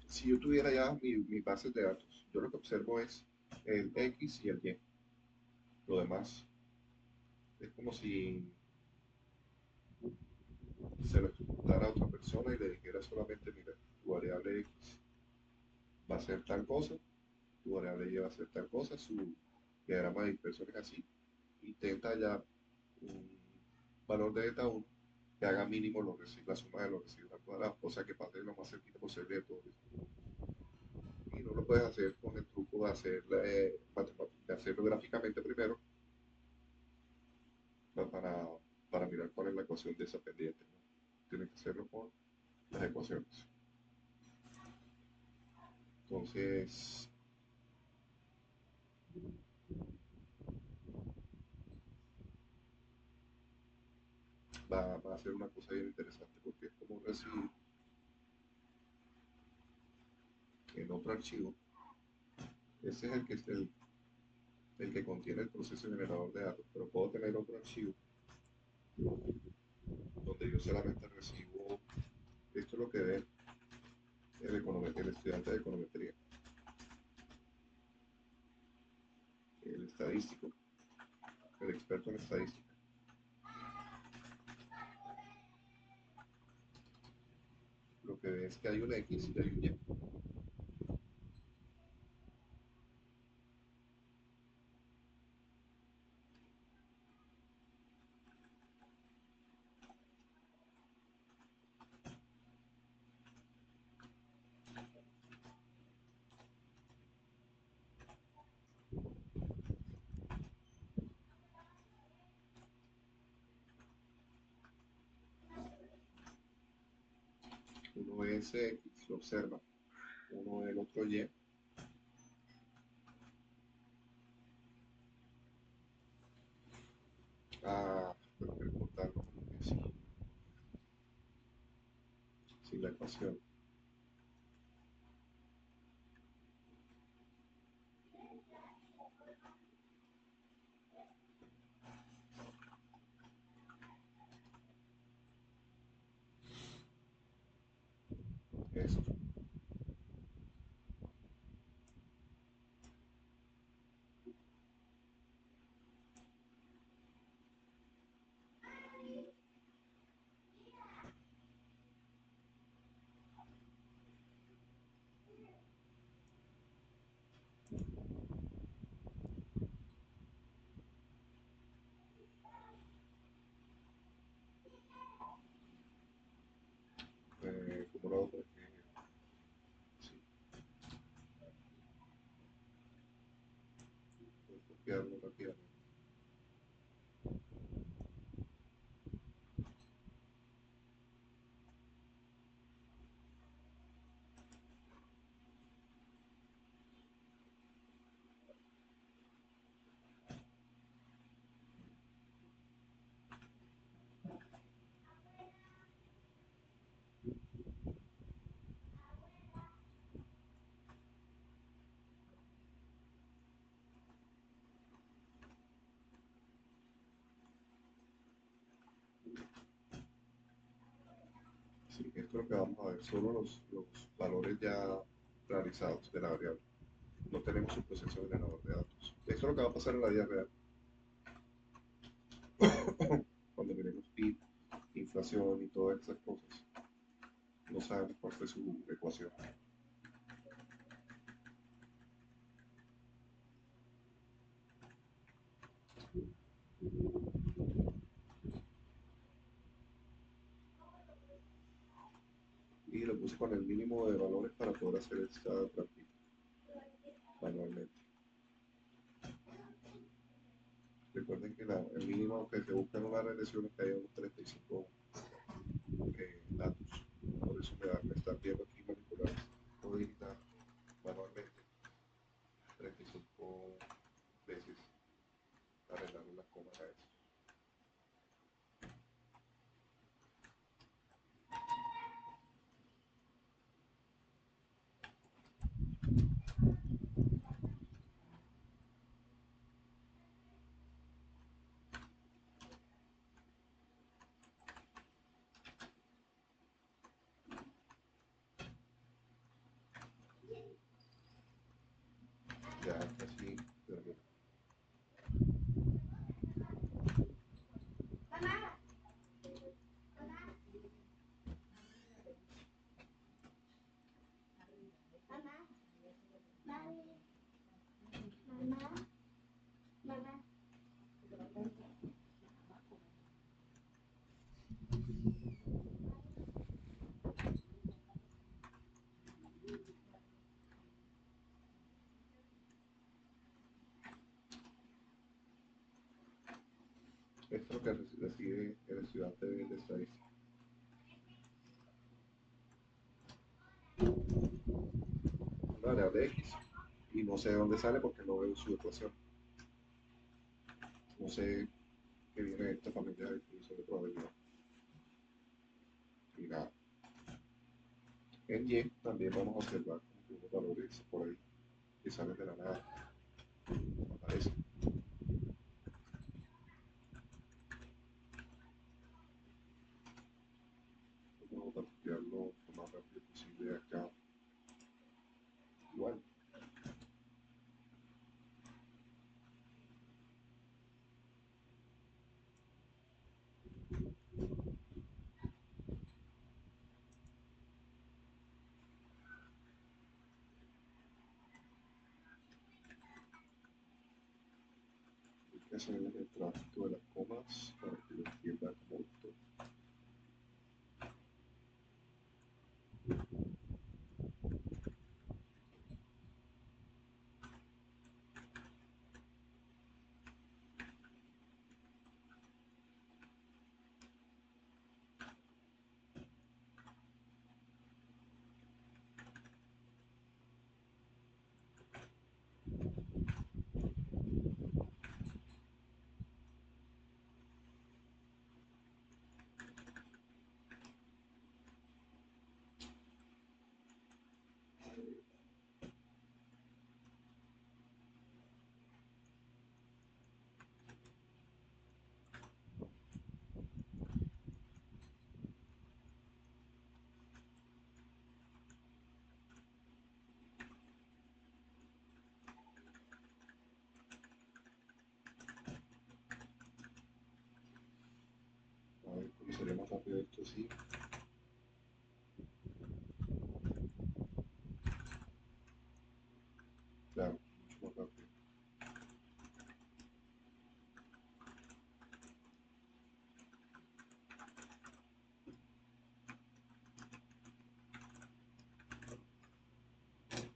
si yo tuviera ya mi base de datos, yo lo que observo es el X y el Y. Lo demás es como si se lo ejecutara a otra persona y le dijera solamente, mira, tu variable X va a ser tal cosa, tu variable Y va a ser tal cosa, su diagrama de dispersión es así. Intenta ya un valor de eta 1 que haga mínimo la suma de los residuos cuadrados, o sea que pase lo más cerquita posible de todo esto. Y no lo puedes hacer con el truco de, de hacerlo gráficamente primero para, para mirar cuál es la ecuación de esa pendiente, ¿no? Tienes que hacerlo con las ecuaciones. Entonces, va a ser una cosa bien interesante porque es como recibir en otro archivo. Ese es el que contiene el proceso generador de datos, pero puedo tener otro archivo donde yo solamente recibo, esto es lo que ve el estudiante de econometría, el estadístico, el experto en estadística. Lo que ve es que hay un X y hay un Y. Uno ve ese X, lo observa, uno ve el otro Y, tengo que reportarlo como que sin la ecuación. Eso. Como lo otro, sí, voy a copiarlo rápidamente. Sí, esto es lo que vamos a ver, solo los valores ya realizados de la variable. No tenemos su proceso generador de datos. Esto es lo que va a pasar en la vida real. Cuando miremos PIB, inflación y todas esas cosas, no sabemos cuál fue su ecuación. Y lo puse con el mínimo de valores para poder hacer esta práctica manualmente. Recuerden que el mínimo que se busca en una regresión es que haya unos 35 datos. Por eso me están viendo aquí manipular o digitar manualmente 35 veces arreglar unas comas a eso. Ya casi termino. Esto es lo que recibe el estudiante de estadística. Una variable X. Y no sé de dónde sale porque no veo su ecuación. No sé que viene de esta familia de distribución de probabilidad. Y nada. En Y también vamos a observar unos valores por ahí que salen de la nada. Aparecen. Vamos a copiarlo lo más rápido posible acá. Igual. Hay que hacer el tráfico de las comas para que lo entienda como esto. A ver cómo sería más rápido esto así. Claro, mucho más rápido.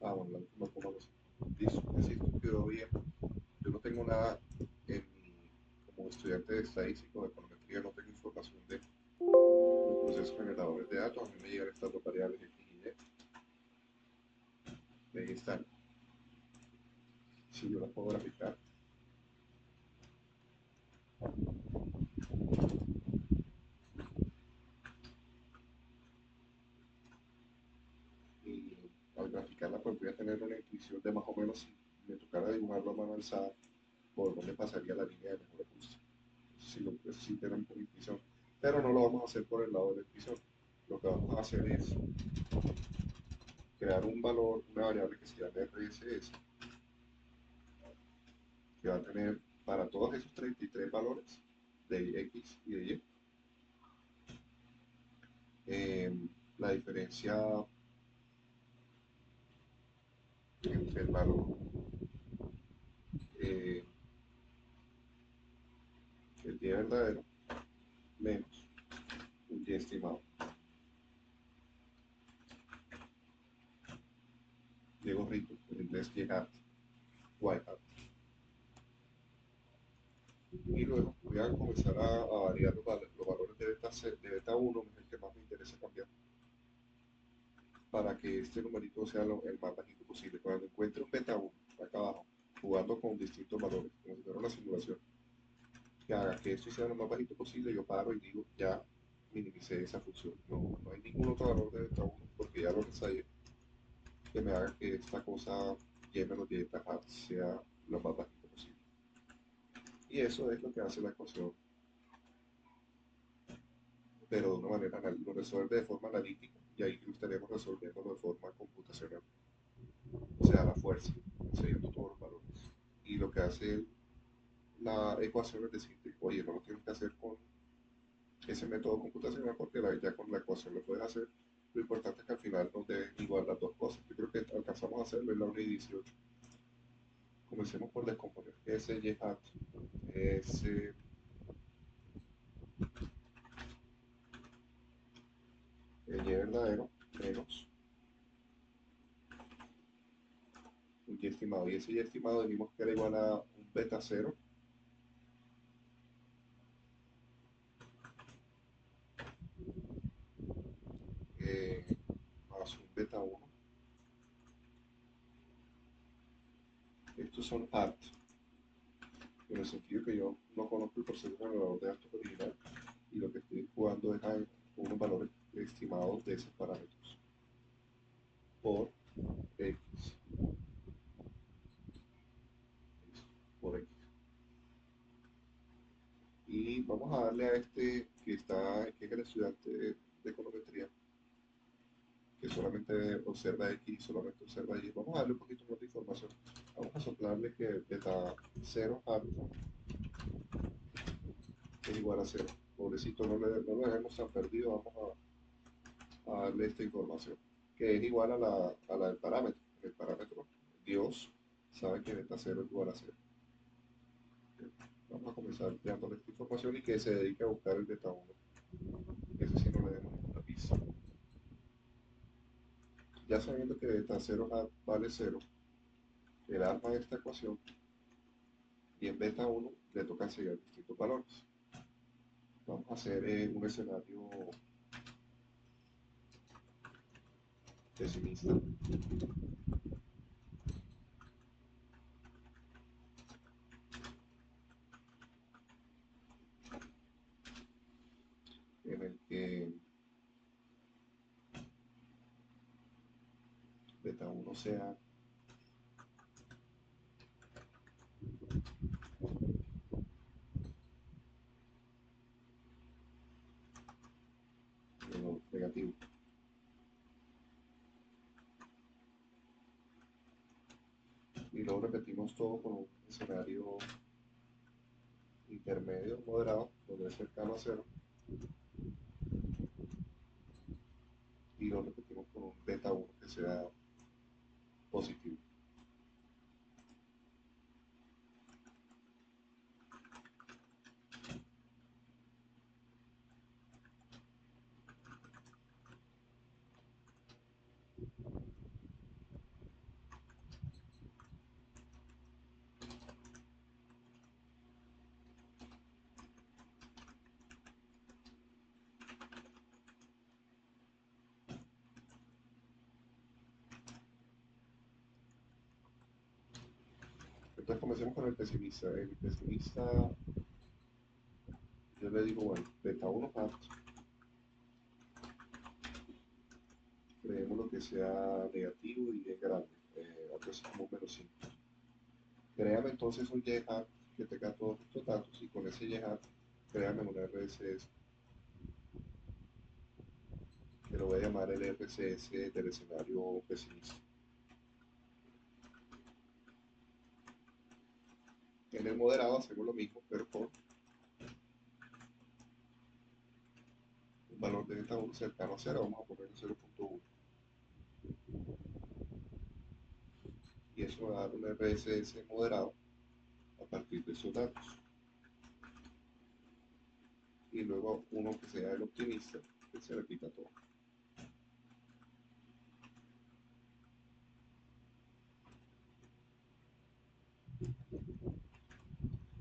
Ah, bueno, la última coma no sé. Listo, así esto quedó bien. Yo no tengo nada en como estudiante de estadística o de econometría, no tengo información de los procesos generadores de datos. A mí me llegan estas dos variables X y Y. Y ahí están. Si yo las puedo graficar, y al graficarla pues voy a tener una intuición de más o menos si me tocara dibujarlo a mano alzada por dónde pasaría la línea de mejor ajuste. Si lo, pues, sí tenemos una intuición, pero no lo vamos a hacer por el lado de la intuición, lo que vamos a hacer es crear un valor, una variable que se llama RSS, que va a tener para todos esos 33 valores de X y de Y, la diferencia entre el valor eh, el Y verdadero menos un Y estimado. Y gorrito, en inglés Y hat, Y hat. Y luego voy a comenzar a variar los valores de beta 1, que es el que más me interesa cambiar, para que este numerito sea el más bajito posible. Cuando encuentre un beta 1 acá abajo, jugando con distintos valores, como si fuera una simulación, que haga que esto sea lo más bajito posible, yo paro y digo, ya minimicé esa función. No hay ningún otro valor de beta 1 porque ya lo ensayé, que me haga que esta cosa y menos 10 sea lo más bajito posible. Y eso es lo que hace la ecuación, pero de una manera, lo resuelve de forma analítica y ahí lo estaremos resolviendo de forma computacional, o sea, a la fuerza, enseñando todos los valores. Y lo que hace la ecuación es decirte, oye, no lo tienes que hacer con ese método computacional porque ya con la ecuación lo puedes hacer. Lo importante es que al final nos den igual las dos cosas. Yo creo que alcanzamos a hacerlo en la 1 y 18. Comencemos por descomponer. S, Y hat, S, Y verdadero, menos un Y estimado. Y ese Y estimado dijimos que era igual a un beta 0 más un beta 1. Estos son hat, en el sentido que yo no conozco el proceso generador de datos original y lo que estoy jugando es a unos valores estimados de esos parámetros por X, por X. Y vamos a darle a este que es el estudiante de econometría, que solamente observa X y solamente observa Y. Vamos a darle un poquito más de información. Vamos a soplarle que beta 0 hat es igual a 0. Pobrecito, no lo dejemos tan perdido, vamos a darle esta información, que es igual a la del parámetro. El parámetro, Dios sabe que beta 0 es igual a 0. Vamos a comenzar dándole esta información y que se dedique a buscar el beta 1. Ese sí no le demos ninguna pista. Ya sabiendo que beta 0 vale 0, el arma de esta ecuación y en beta 1 le toca seguir distintos valores. Vamos a hacer un escenario pesimista en el que beta 1 sea negativo. Y luego repetimos todo con un escenario intermedio, moderado, donde es cercano a 0, y lo repetimos con un beta 1 que sea positivo. Entonces comencemos con el pesimista. El pesimista, yo le digo, bueno, beta 1 hat, creemos lo que sea negativo y es grande, algo así como menos 5. Créame entonces un hat que tenga todos estos datos y con ese hat créame un RSS voy a llamar el RCS del escenario pesimista. En el moderado hacemos lo mismo, pero con un valor de beta 1 cercano a 0, vamos a poner 0.1. Y eso me va a dar un RSS moderado a partir de esos datos. Y luego uno que sea el optimista, que se repita todo.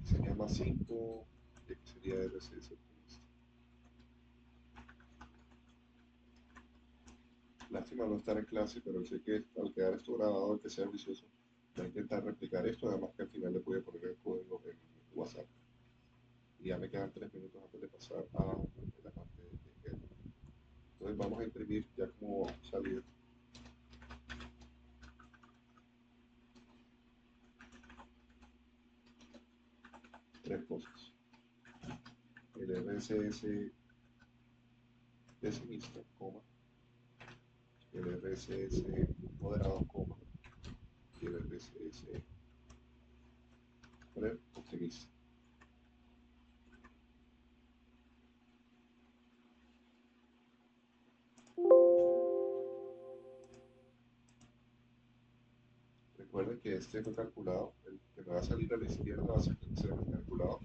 Se llama 5, que sería RSS optimista. Lástima no estar en clase, pero sé que al quedar esto grabado, el que sea vicioso, va a intentar replicar esto, además que al final le puede poner el código en WhatsApp. Y ya me quedan 3 minutos antes de pasar a la parte de él. Entonces vamos a imprimir ya como salir tres cosas. El RSS pesimista, coma, el RSS moderado, coma, y el RSS optimista. Recuerden que este fue calculado, el que me va a salir a la izquierda va a ser calculado,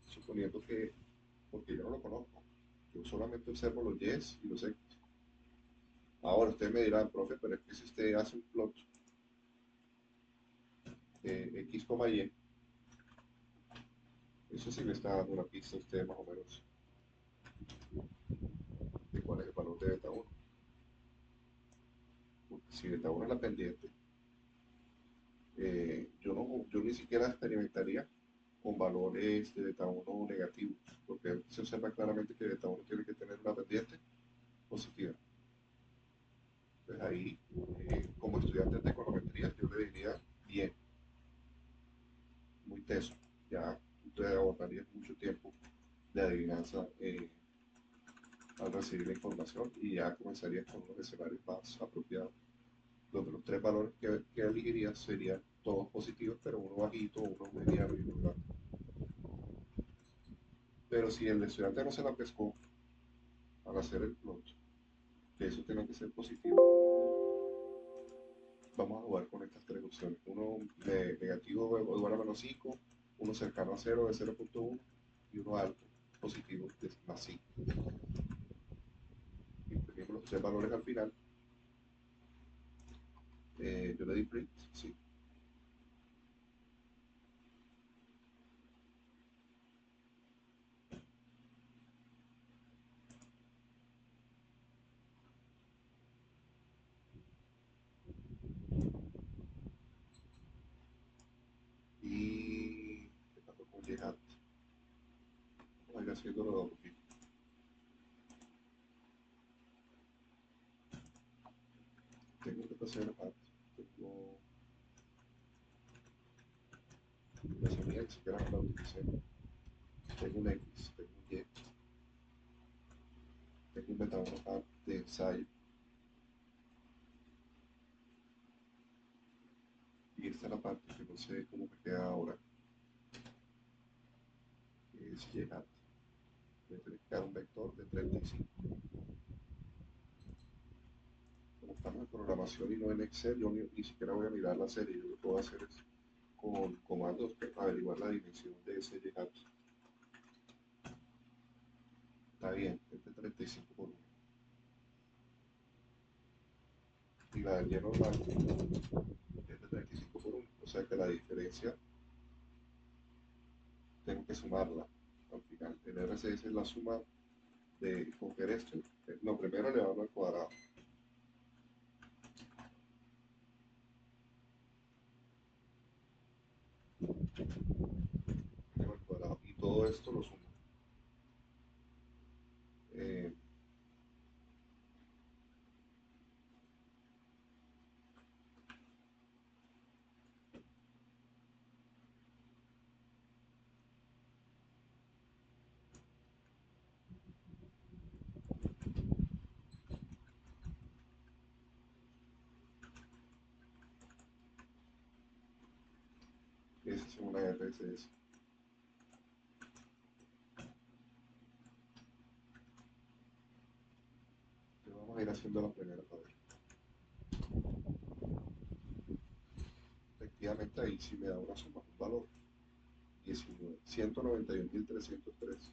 suponiendo que, porque yo no lo conozco, yo solamente observo los yes y los x. Ahora ustedes me dirán, profe, pero es que si usted hace un plot de x, y, eso sí me está dando una pista a usted más o menos de cuál es el valor de beta 1. Porque si beta 1 es la pendiente, yo ni siquiera experimentaría con valores de beta 1 negativos, porque se observa claramente que beta 1 tiene que tener una pendiente positiva. Entonces ahí, como estudiante de econometría, yo le diría bien, muy teso. Ya usted ahorraría mucho tiempo de adivinanza al recibir la información y ya comenzaría con unos escenarios más apropiados, donde los tres valores que elegiría serían todos positivos, pero uno bajito, uno mediano y uno grande. Pero si el estudiante no se la pescó al hacer el plot, que eso tiene que ser positivo, vamos a jugar con estas tres opciones. Uno negativo igual a menos 5, uno cercano a 0 de 0.1 y uno alto, positivo de más 5. Imprimimos los tres valores al final. Yo le di print, sí. Y ¿qué pasó con Jhat? Vamos a ir haciéndolo de a poquito. Tengo que pasar aparte. Tengo una semilla que siquiera no la utilicé. Tengo un X, tengo un Y, tengo un beta 1 de ensayo. Y esta es la parte que no sé cómo me queda ahora, que es Jhat. Me tiene que quedar un vector de 35. Como estamos en programación y no en Excel, yo ni siquiera voy a mirar la serie. Yo lo que voy a hacer es con comandos para averiguar la dimensión de ese Jhat. Está bien, es de 35 por 1. Y la del Y normal es de 35 por 1. O sea que la diferencia tengo que sumarla al final. El RCS es la suma de coger esto. No, primero elevarlo al cuadrado. Elevo al cuadrado. Y todo esto lo sumo. Eh, en una RSS. Vamos a ir haciendo la primera para ver. Efectivamente ahí sí me da una suma, un valor. 191.303.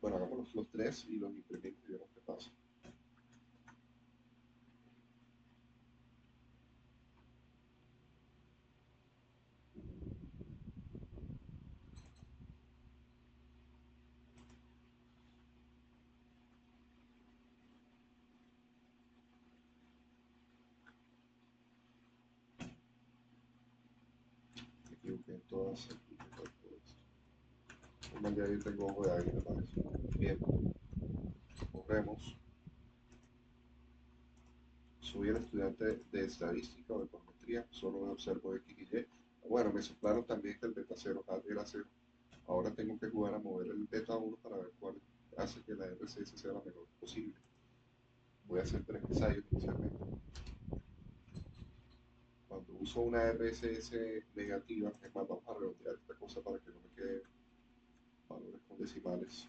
Bueno, hagamos los tres y los imprimimos y vemos qué pasa. Me equivoqué en todas. Como ya yo tengo ojo de águila para eso. Bien, corremos. Soy el estudiante de estadística o de econometría, solo me observo X y Y. Bueno, me soplaron también que el beta 0 era 0. Ahora tengo que jugar a mover el beta 1 para ver cuál hace que la RCS sea la menor posible. Voy a hacer 3 ensayos inicialmente. Cuando uso una RSS negativa, es más, vamos a redondear esta cosa para que no me quede valores con decimales.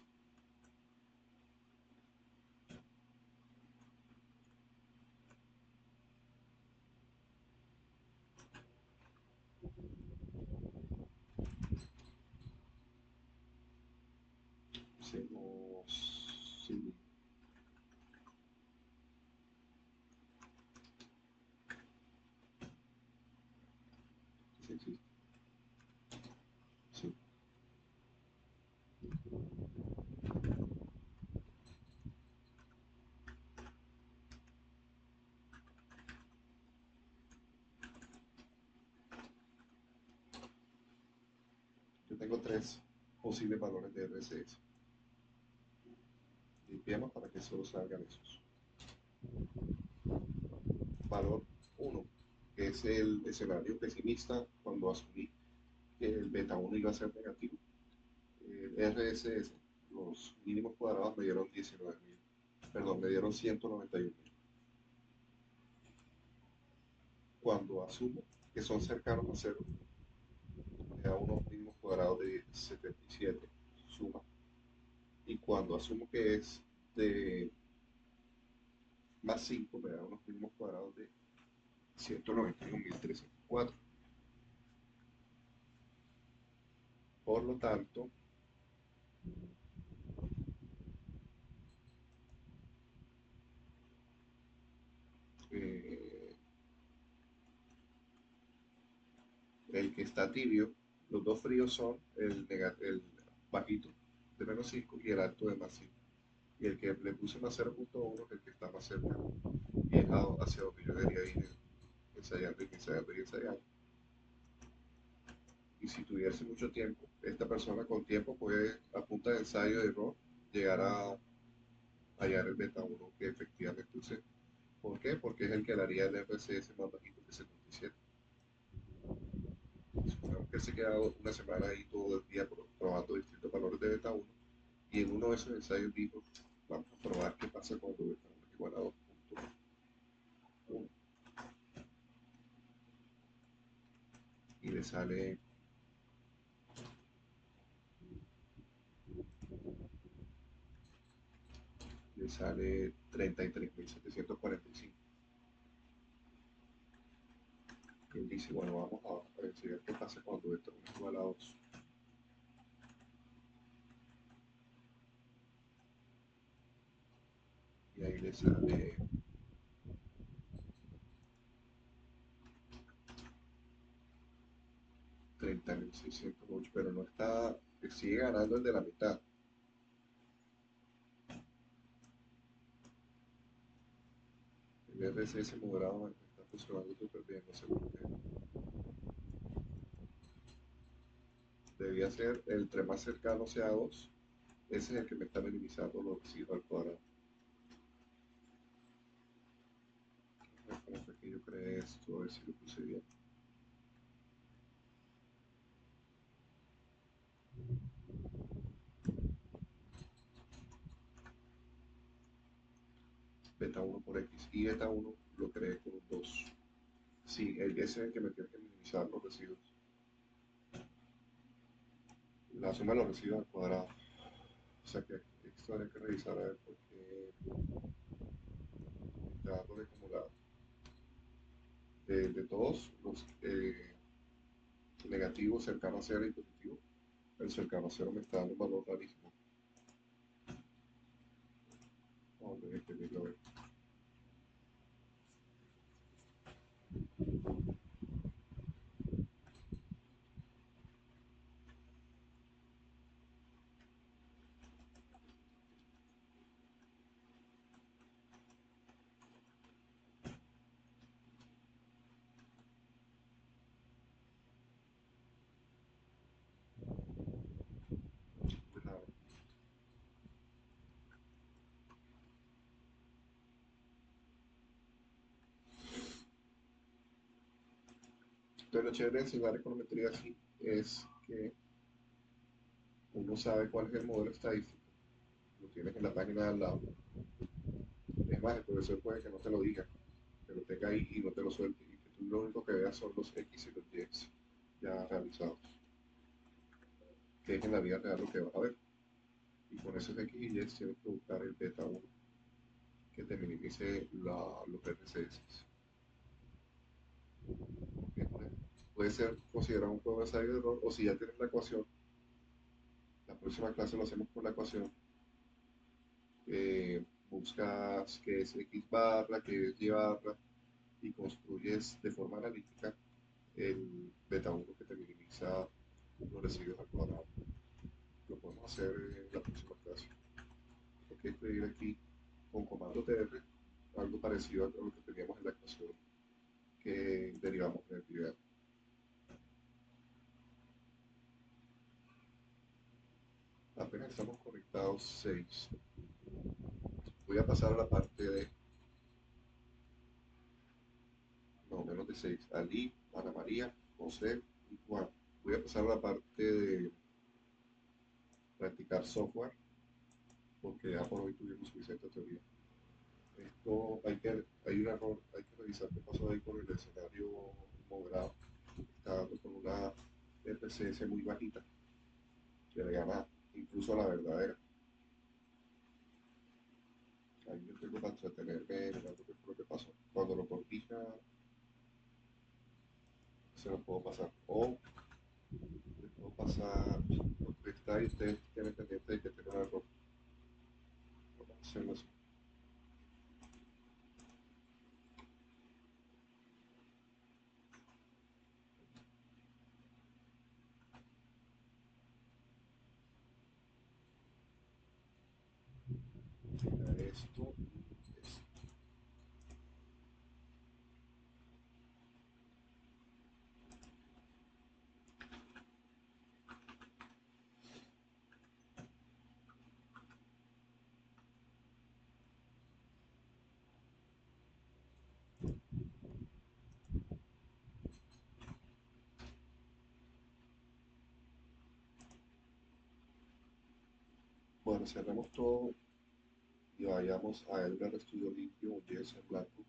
Hacemos, sí, sí existe, sí. Yo tengo 3 posibles valores de RSS. Limpiamos para que solo salgan esos. Valor 1, que es el escenario pesimista cuando asumí que el beta 1 iba a ser negativo. El RSS, los mínimos cuadrados me dieron 19.000, perdón, me dieron 191.000. Cuando asumo que son cercanos a cero, me da unos mínimos cuadrados de 77, suma. Y cuando asumo que es de más 5, me da unos mínimos cuadrados de 191.304. Por lo tanto, eh, el que está tibio, los dos fríos son el bajito de menos 5 y el alto de más 5. Y el que le puse más 0.1 es el que está más cerca y es hacia donde yo debería ir ensayando y ensayando y ensayando. Y si tuviese mucho tiempo, esta persona con tiempo puede, a punta de ensayo de error, llegar a hallar el beta 1 que efectivamente usé. ¿Por qué? Porque es el que le haría el RCS más bajito que 77. Supongamos que él se queda una semana ahí todo el día probando distintos valores de beta 1 y en uno de esos ensayos dijo, vamos a probar qué pasa cuando beta 1 es igual a 2.1 y le sale 33.745. Y él dice, bueno, vamos a ver qué pasa cuando beta 1 es igual a 2. Y ahí le sale 30.608, pero no está, sigue ganando el de la mitad. El RSS moderado está funcionando súper bien, no sé por qué. Debía ser el entre más cercano sea a 2, ese es el que me está minimizando los residuos al cuadrado. ¿Cómo fue que yo creé esto? A ver si lo puse bien. Beta 1 por X y beta 1 lo creé con un 2. Sí, ese es el que me tiene que minimizar los residuos. la suma de los residuos al cuadrado. O sea que esto habría que revisar a ver porque está dándole como de todos los negativos cercanos a cero y positivo, el cercano a cero me está dando un valor rarísimo. Vamos a tener que verlo a ver. De nada. Entonces lo chévere de enseñar econometría así es que uno sabe cuál es el modelo estadístico, lo tienes en la página de al lado. Es más, el profesor puede que no te lo diga, que lo tenga ahí y no te lo suelte, y que tú lo único que veas son los X y los Y ya realizados, que es en la vida real lo que vas a ver. Y con esos X y Y tienes que buscar el beta 1 que te minimice los RCS. Puede ser considerado un juego de ensayo de error, o si ya tienes la ecuación, la próxima clase lo hacemos con la ecuación. Buscas qué es X barra, qué es Y barra, y construyes de forma analítica el beta 1 que te minimiza los residuos al cuadrado. Lo podemos hacer en la próxima clase. Hay que escribir aquí con comando TR algo parecido a lo que teníamos en la ecuación que derivamos en el video. Apenas estamos conectados 6. Voy a pasar a la parte de, no, menos de 6. Ali, Ana María, José y Juan. Voy a pasar a la parte de practicar software, porque ya por hoy tuvimos suficiente teoría. Esto hay un error, hay que revisar qué pasó ahí con el escenario moderado. Está dando con una RCS muy bajita, que le gana incluso a la verdadera. Ahí yo tengo para entretenerme mirando qué fue lo que pasó. Cuando lo corrija, se lo puedo pasar. O le puedo pasar lo que está ahí, ustedes tienen pendiente de que tenga un error. Vamos a hacerlo así. Esto y esto. Bueno, cerremos todo y vayamos a Elgar Studio Limpio, un JS en blanco.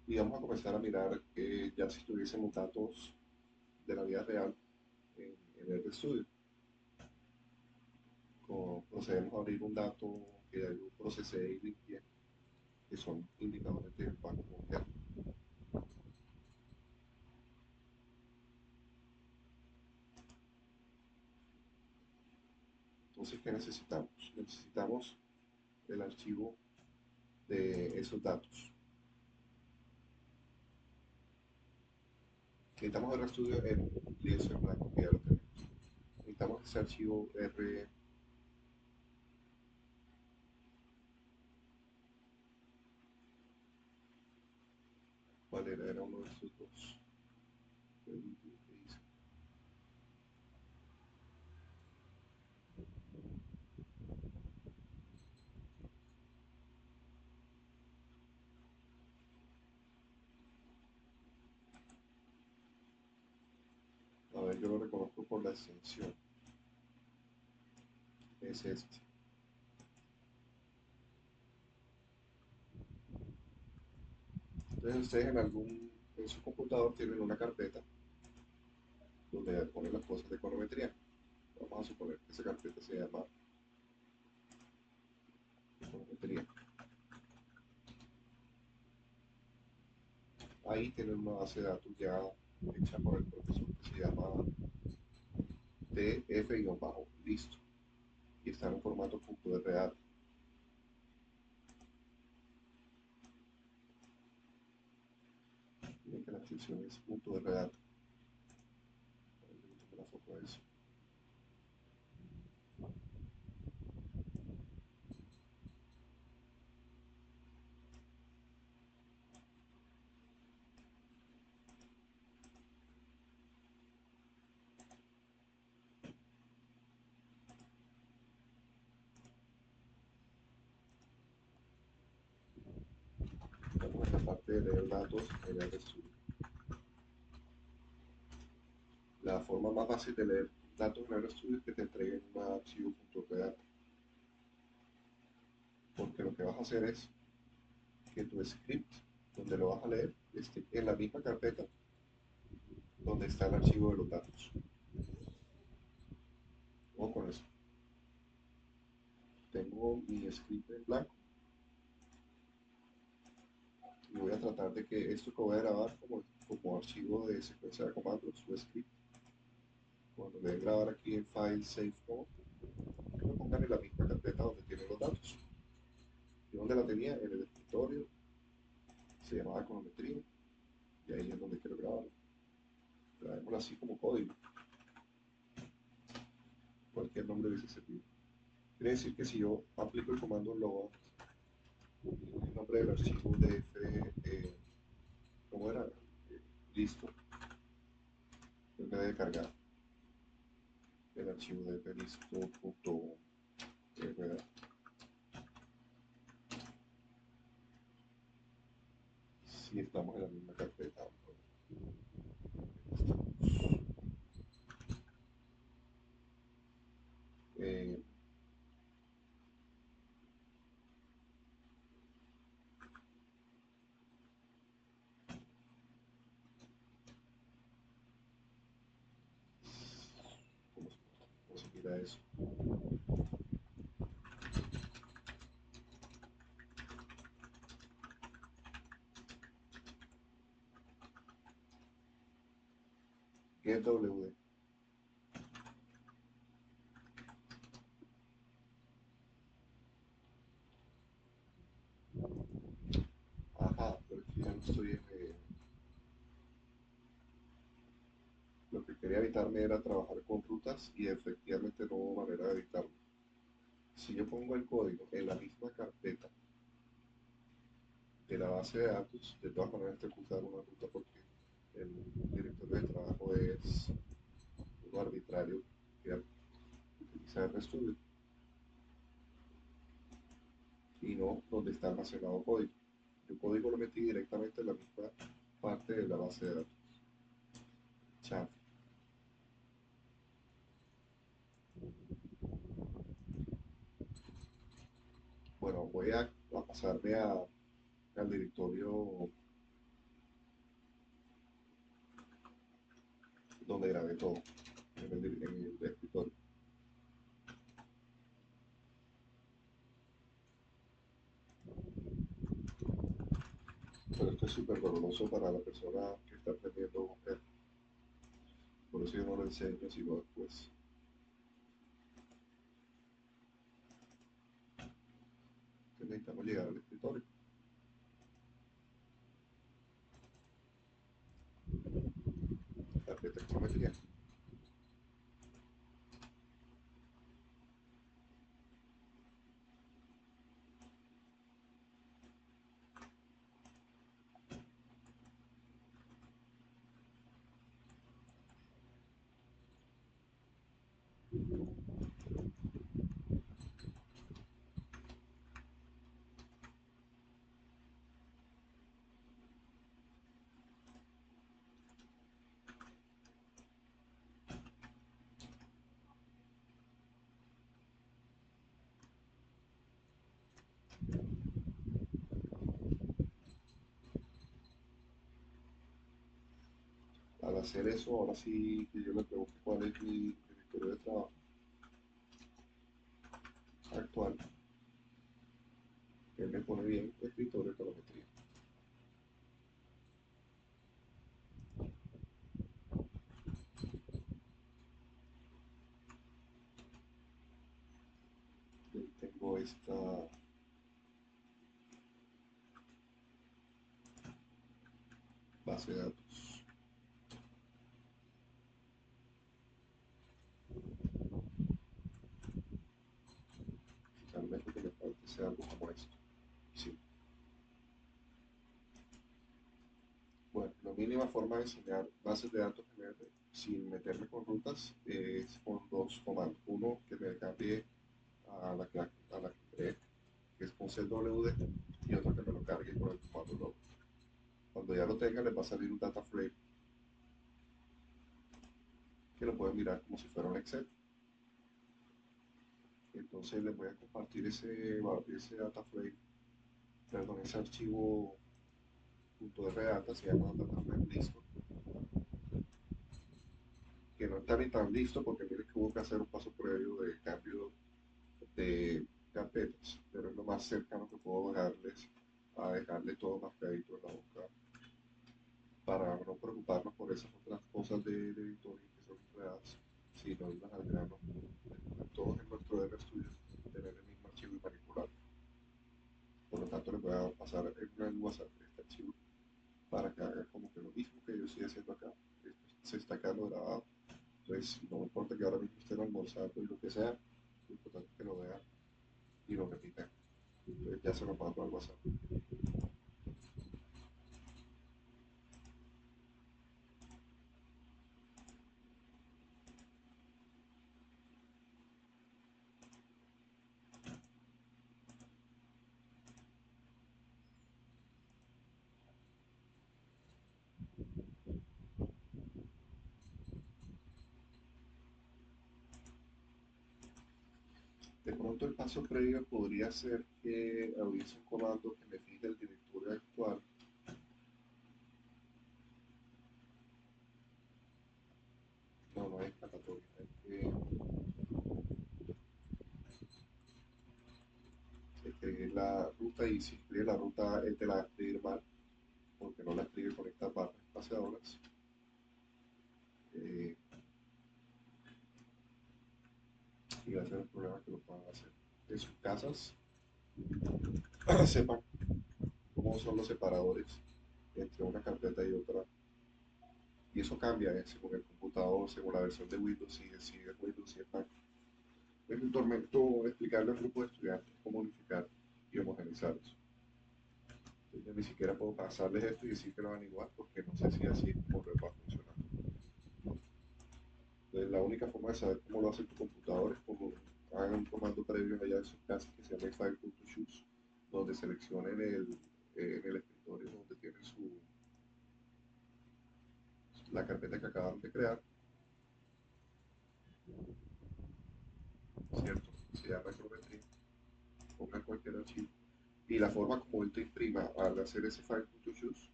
Y vamos a comenzar a mirar ya si tuviésemos datos de la vida real en el estudio. Procedemos a abrir un dato que yo procesé y limpié, que son indicadores del Banco Mundial. Entonces, ¿qué necesitamos? Necesitamos el archivo de esos datos. Necesitamos el estudio en lienzo en blanco, que ya lo tenemos. Necesitamos ese archivo R. ¿Cuál era? Era uno de estos dos. yo lo reconozco por la extensión. Es este. Entonces ustedes en su computador tienen una carpeta donde ponen las cosas de econometría. Vamos a suponer que esa carpeta se llama econometría. Ahí tienen una base de datos ya hecha por el profesor que se llama tf-bajo, listo. Y está en un formato .rar. Miren que la extensión es .rar. Una foto de eso. Estamos en la parte de leer datos en el RStudio. La forma más fácil de leer datos en el RStudio es que te entreguen un archivo .rar. Porque lo que vas a hacer es que tu script, donde lo vas a leer, esté en la misma carpeta donde está el archivo de los datos. Ojo con eso. Tengo mi script en blanco y voy a tratar de que esto que voy a grabar como archivo de secuencia de comandos, su script, cuando le den grabar aquí en File Save Como, que lo pongan en la misma carpeta donde tienen los datos. ¿Y dónde la tenía? En el escritorio, se llamaba econometría, y ahí es donde quiero grabarlo. Grabémoslo así como código. Cualquier nombre hubiese servido. Quiere decir que si yo aplico el comando load, el nombre del archivo df, ¿cómo era? Listo. En vez de cargar el archivo de listo.rda. Si estamos en la misma carpeta. Eh, ¿Cómo se mira eso? GetWD. Ajá, pero es que ya no estoy en... lo que quería evitarme era trabajar con rutas y efectivamente no hubo manera de evitarlo. Si yo pongo el código en la misma carpeta de la base de datos, de todas maneras tengo que usar una ruta porque el directorio de trabajo es uno arbitrario que utiliza RStudio y no donde está almacenado código. El código lo metí directamente en la misma parte de la base de datos. Chao. Bueno, voy a pasarme al directorio donde grabé todo, en el escritorio. Pero esto es súper doloroso para la persona que está aprendiendo a ver. Por eso yo no lo enseño, sino después. Que necesitamos llegar al escritorio. Carpeta de geometría. hacer eso, ahora sí que yo le pregunto cuál es mi directorio de trabajo actual, que él me pone bien escritorio de telemetría. Y ahí tengo esta base de datos. Realmente que me falta sea algo como esto. Sí. Bueno, la mínima forma de enseñar bases de datos en R sin meterme con rutas es con dos comandos. Uno que me cambie a la que creé, que es con CWD, y otro que me lo cargue con el comando load. Cuando ya lo tenga, les va a salir un data frame que lo pueden mirar como si fuera un Excel. Entonces les voy a compartir ese data frame, perdón, ese archivo .rdata, se llama data frame listo, que no está ni tan listo porque miren que hubo que hacer un paso previo de cambio de carpetas, pero es lo más cercano que puedo dejarles a dejarle todo mascadito en la boca para no preocuparnos por esas otras cosas de editorial que son enredadas, sino irnos al grano, todos en nuestro RStudio tener el mismo archivo y manipularlo. Por lo tanto, les voy a pasar en el WhatsApp este archivo para que haga como que lo mismo que yo estoy haciendo acá. Esto se está quedando grabado. Entonces, no me importa que ahora mismo estén almorzando y lo que sea, lo importante es que lo vean y lo repitan. Entonces, ya se lo mando al WhatsApp. De pronto, el paso previo podría ser que hubiese un comando que me fije el directorio actual. No, no es escapatoria. Escribir la ruta y si escribe la ruta, él te la va a escribir mal porque no la escribe con estas barras espaciadoras. Eh, y va a ser el problema que lo puedan hacer. En sus casas, sepan cómo son los separadores entre una carpeta y otra. Y eso cambia según el computador, según la versión de Windows, si es Windows, si es Mac. Es un tormento explicarle a un grupo de estudiantes cómo unificar y homogenizarlos. Entonces, yo ni siquiera puedo pasarles esto y decir que lo hagan igual porque no sé si así es como va a funcionar. Entonces, la única forma de saber cómo lo hace tu computador es como hagan un comando previo allá de sus casas que se llama file.choose, donde seleccionen en el escritorio donde tienen la carpeta que acaban de crear, ¿cierto? Se llama geometría, pongan cualquier archivo. Y la forma como él te imprima al hacer ese file.choose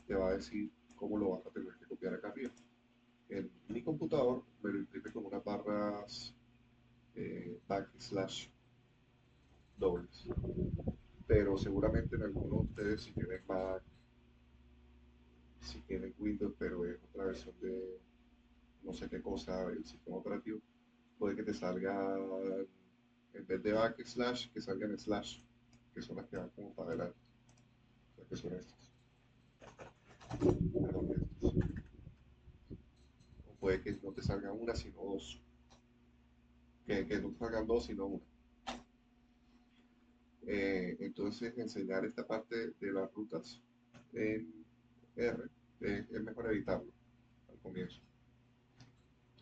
te va a decir cómo lo vas a tener que copiar acá arriba. En mi computador me lo imprime con unas barras backslash dobles. Pero seguramente en algunos de ustedes, si tienen Mac, si tienen Windows, pero es otra versión de no sé qué cosa, el sistema operativo, puede que te salga en vez de backslash, que salgan slash, que son las que van como para adelante. O sea, que son estas. Perdón, estas. O puede que no te salga una, sino dos. Que no te salgan dos, sino una. Entonces, enseñar esta parte de las rutas en R es mejor evitarlo al comienzo.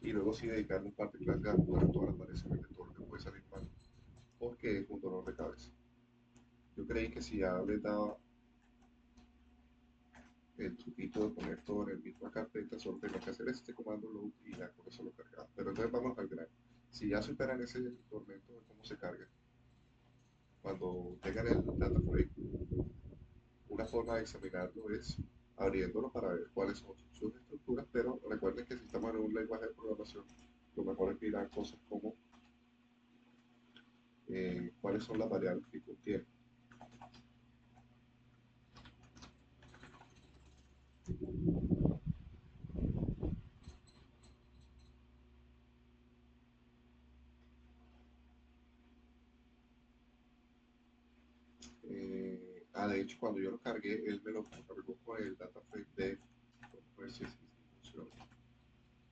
Y luego sí dedicarle en particular a ajustar todas las variaciones de todo lo que puede salir mal, porque es un dolor de cabeza. Yo creí que si ya les daba el truquito de poner todo en el misma carpeta, solo tenía que hacer este comando load y ya con eso lo cargaba. Pero entonces vamos al grano. Si ya superan ese tormento de cómo se carga, cuando tengan el data frame, una forma de examinarlo es abriéndolo para ver cuáles son sus estructuras, pero recuerden que si estamos en un lenguaje de programación, lo mejor es mirar cosas como cuáles son las variables que contiene. De hecho, cuando yo lo cargué, él me lo cargó con el data frame de, vamos a ver si funciona.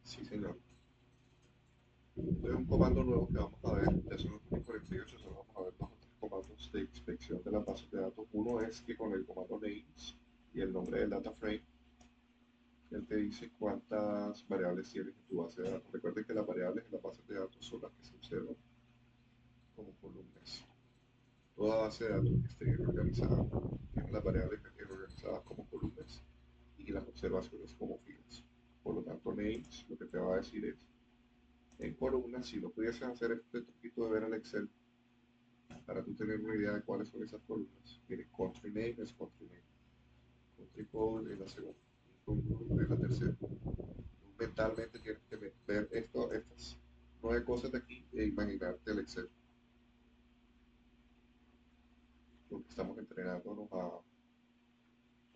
Sí, señor. Es un comando nuevo que vamos a ver, ya son los 48, solo vamos a ver dos o tres comandos de inspección de las bases de datos. Uno es que con el comando names y el nombre del data frame, él te dice cuántas variables tienes en tu base de datos. Recuerden que las variables en las bases de datos son las que se observan como columnas. Toda base de datos que esté bien organizada tiene las variables organizadas como columnas y las observaciones como filas. Por lo tanto, names lo que te va a decir es, en columnas, si no pudiesen hacer este truquito de ver el Excel, para tú tener una idea de cuáles son esas columnas, mire, country name es country name, country code es la segunda, income es la tercera. Mentalmente tienes que ver estas 9 cosas de aquí e imaginarte el Excel. Porque estamos entrenándonos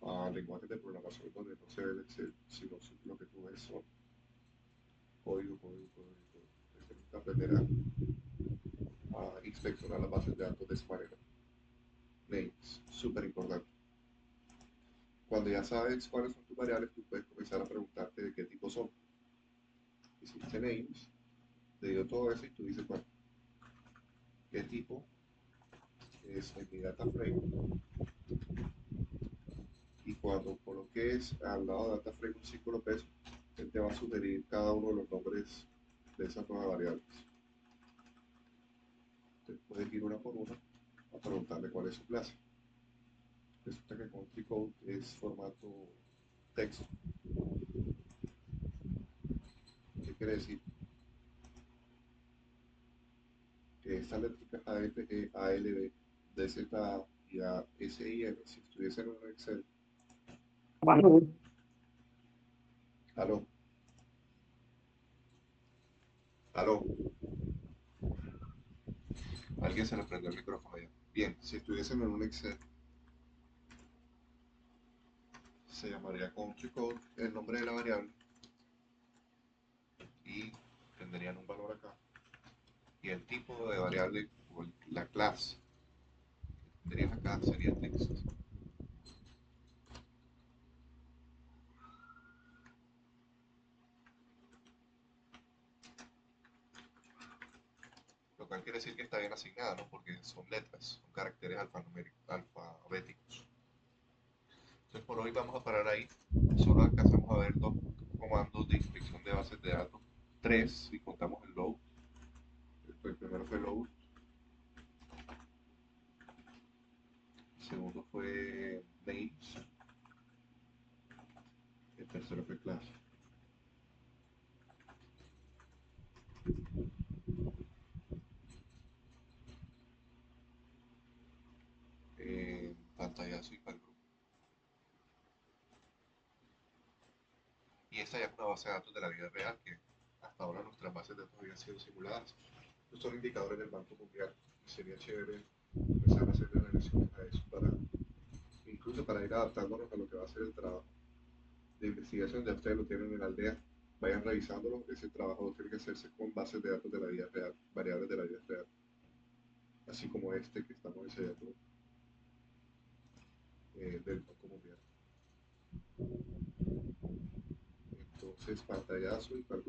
a lenguajes de programación donde no se ve el Excel, sino lo que tú ves son código, código, código, código. Tenemos que aprender a inspeccionar las bases de datos de esa manera. Names, súper importante. Cuando ya sabes cuáles son tus variables, tú puedes comenzar a preguntarte de qué tipo son. Y si dice names, te dio todo eso y tú dices, bueno, ¿qué tipo es en mi data frame? Y cuando coloques al lado de data frame un círculo peso, él te va a sugerir cada uno de los nombres de esas nuevas variables. Entonces puedes ir una por una a preguntarle cuál es su clase. Resulta que country code es formato texto. ¿Qué quiere decir? Que estas letras A, F, E, A, L, B, D, Z, A y A, S, I, N, si estuviesen en un Excel, Bueno, aló, aló, alguien se le prendió el micrófono allá. Bien, si estuviesen en un Excel, se llamaría country code el nombre de la variable y tendrían un valor acá. Y el tipo de variable o la clase que tendrías acá sería text. Lo cual quiere decir que está bien asignada, ¿no? Porque son letras, son caracteres alfabéticos. Entonces por hoy vamos a parar ahí. Solo alcanzamos a ver dos comandos de inspección de bases de datos. Tres, si contamos el load. El primero fue load. El segundo fue names. El tercero fue class. Pantallazo y para el grupo. Y esta ya es una base de datos de la vida real que hasta ahora nuestras bases de datos habían sido simuladas. Estos son indicadores del Banco Mundial. Y sería chévere empezar a hacer relaciones a eso para, incluso para ir adaptándonos a lo que va a ser el trabajo de investigación. Ya ustedes lo tienen en la aldea, vayan revisándolo. Ese trabajo tiene que hacerse con bases de datos de la vida real, variables de la vida real, así como este que estamos enseñando del Banco Mundial. Entonces, pantallazo y para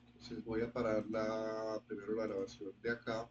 entonces voy a parar primero la grabación de acá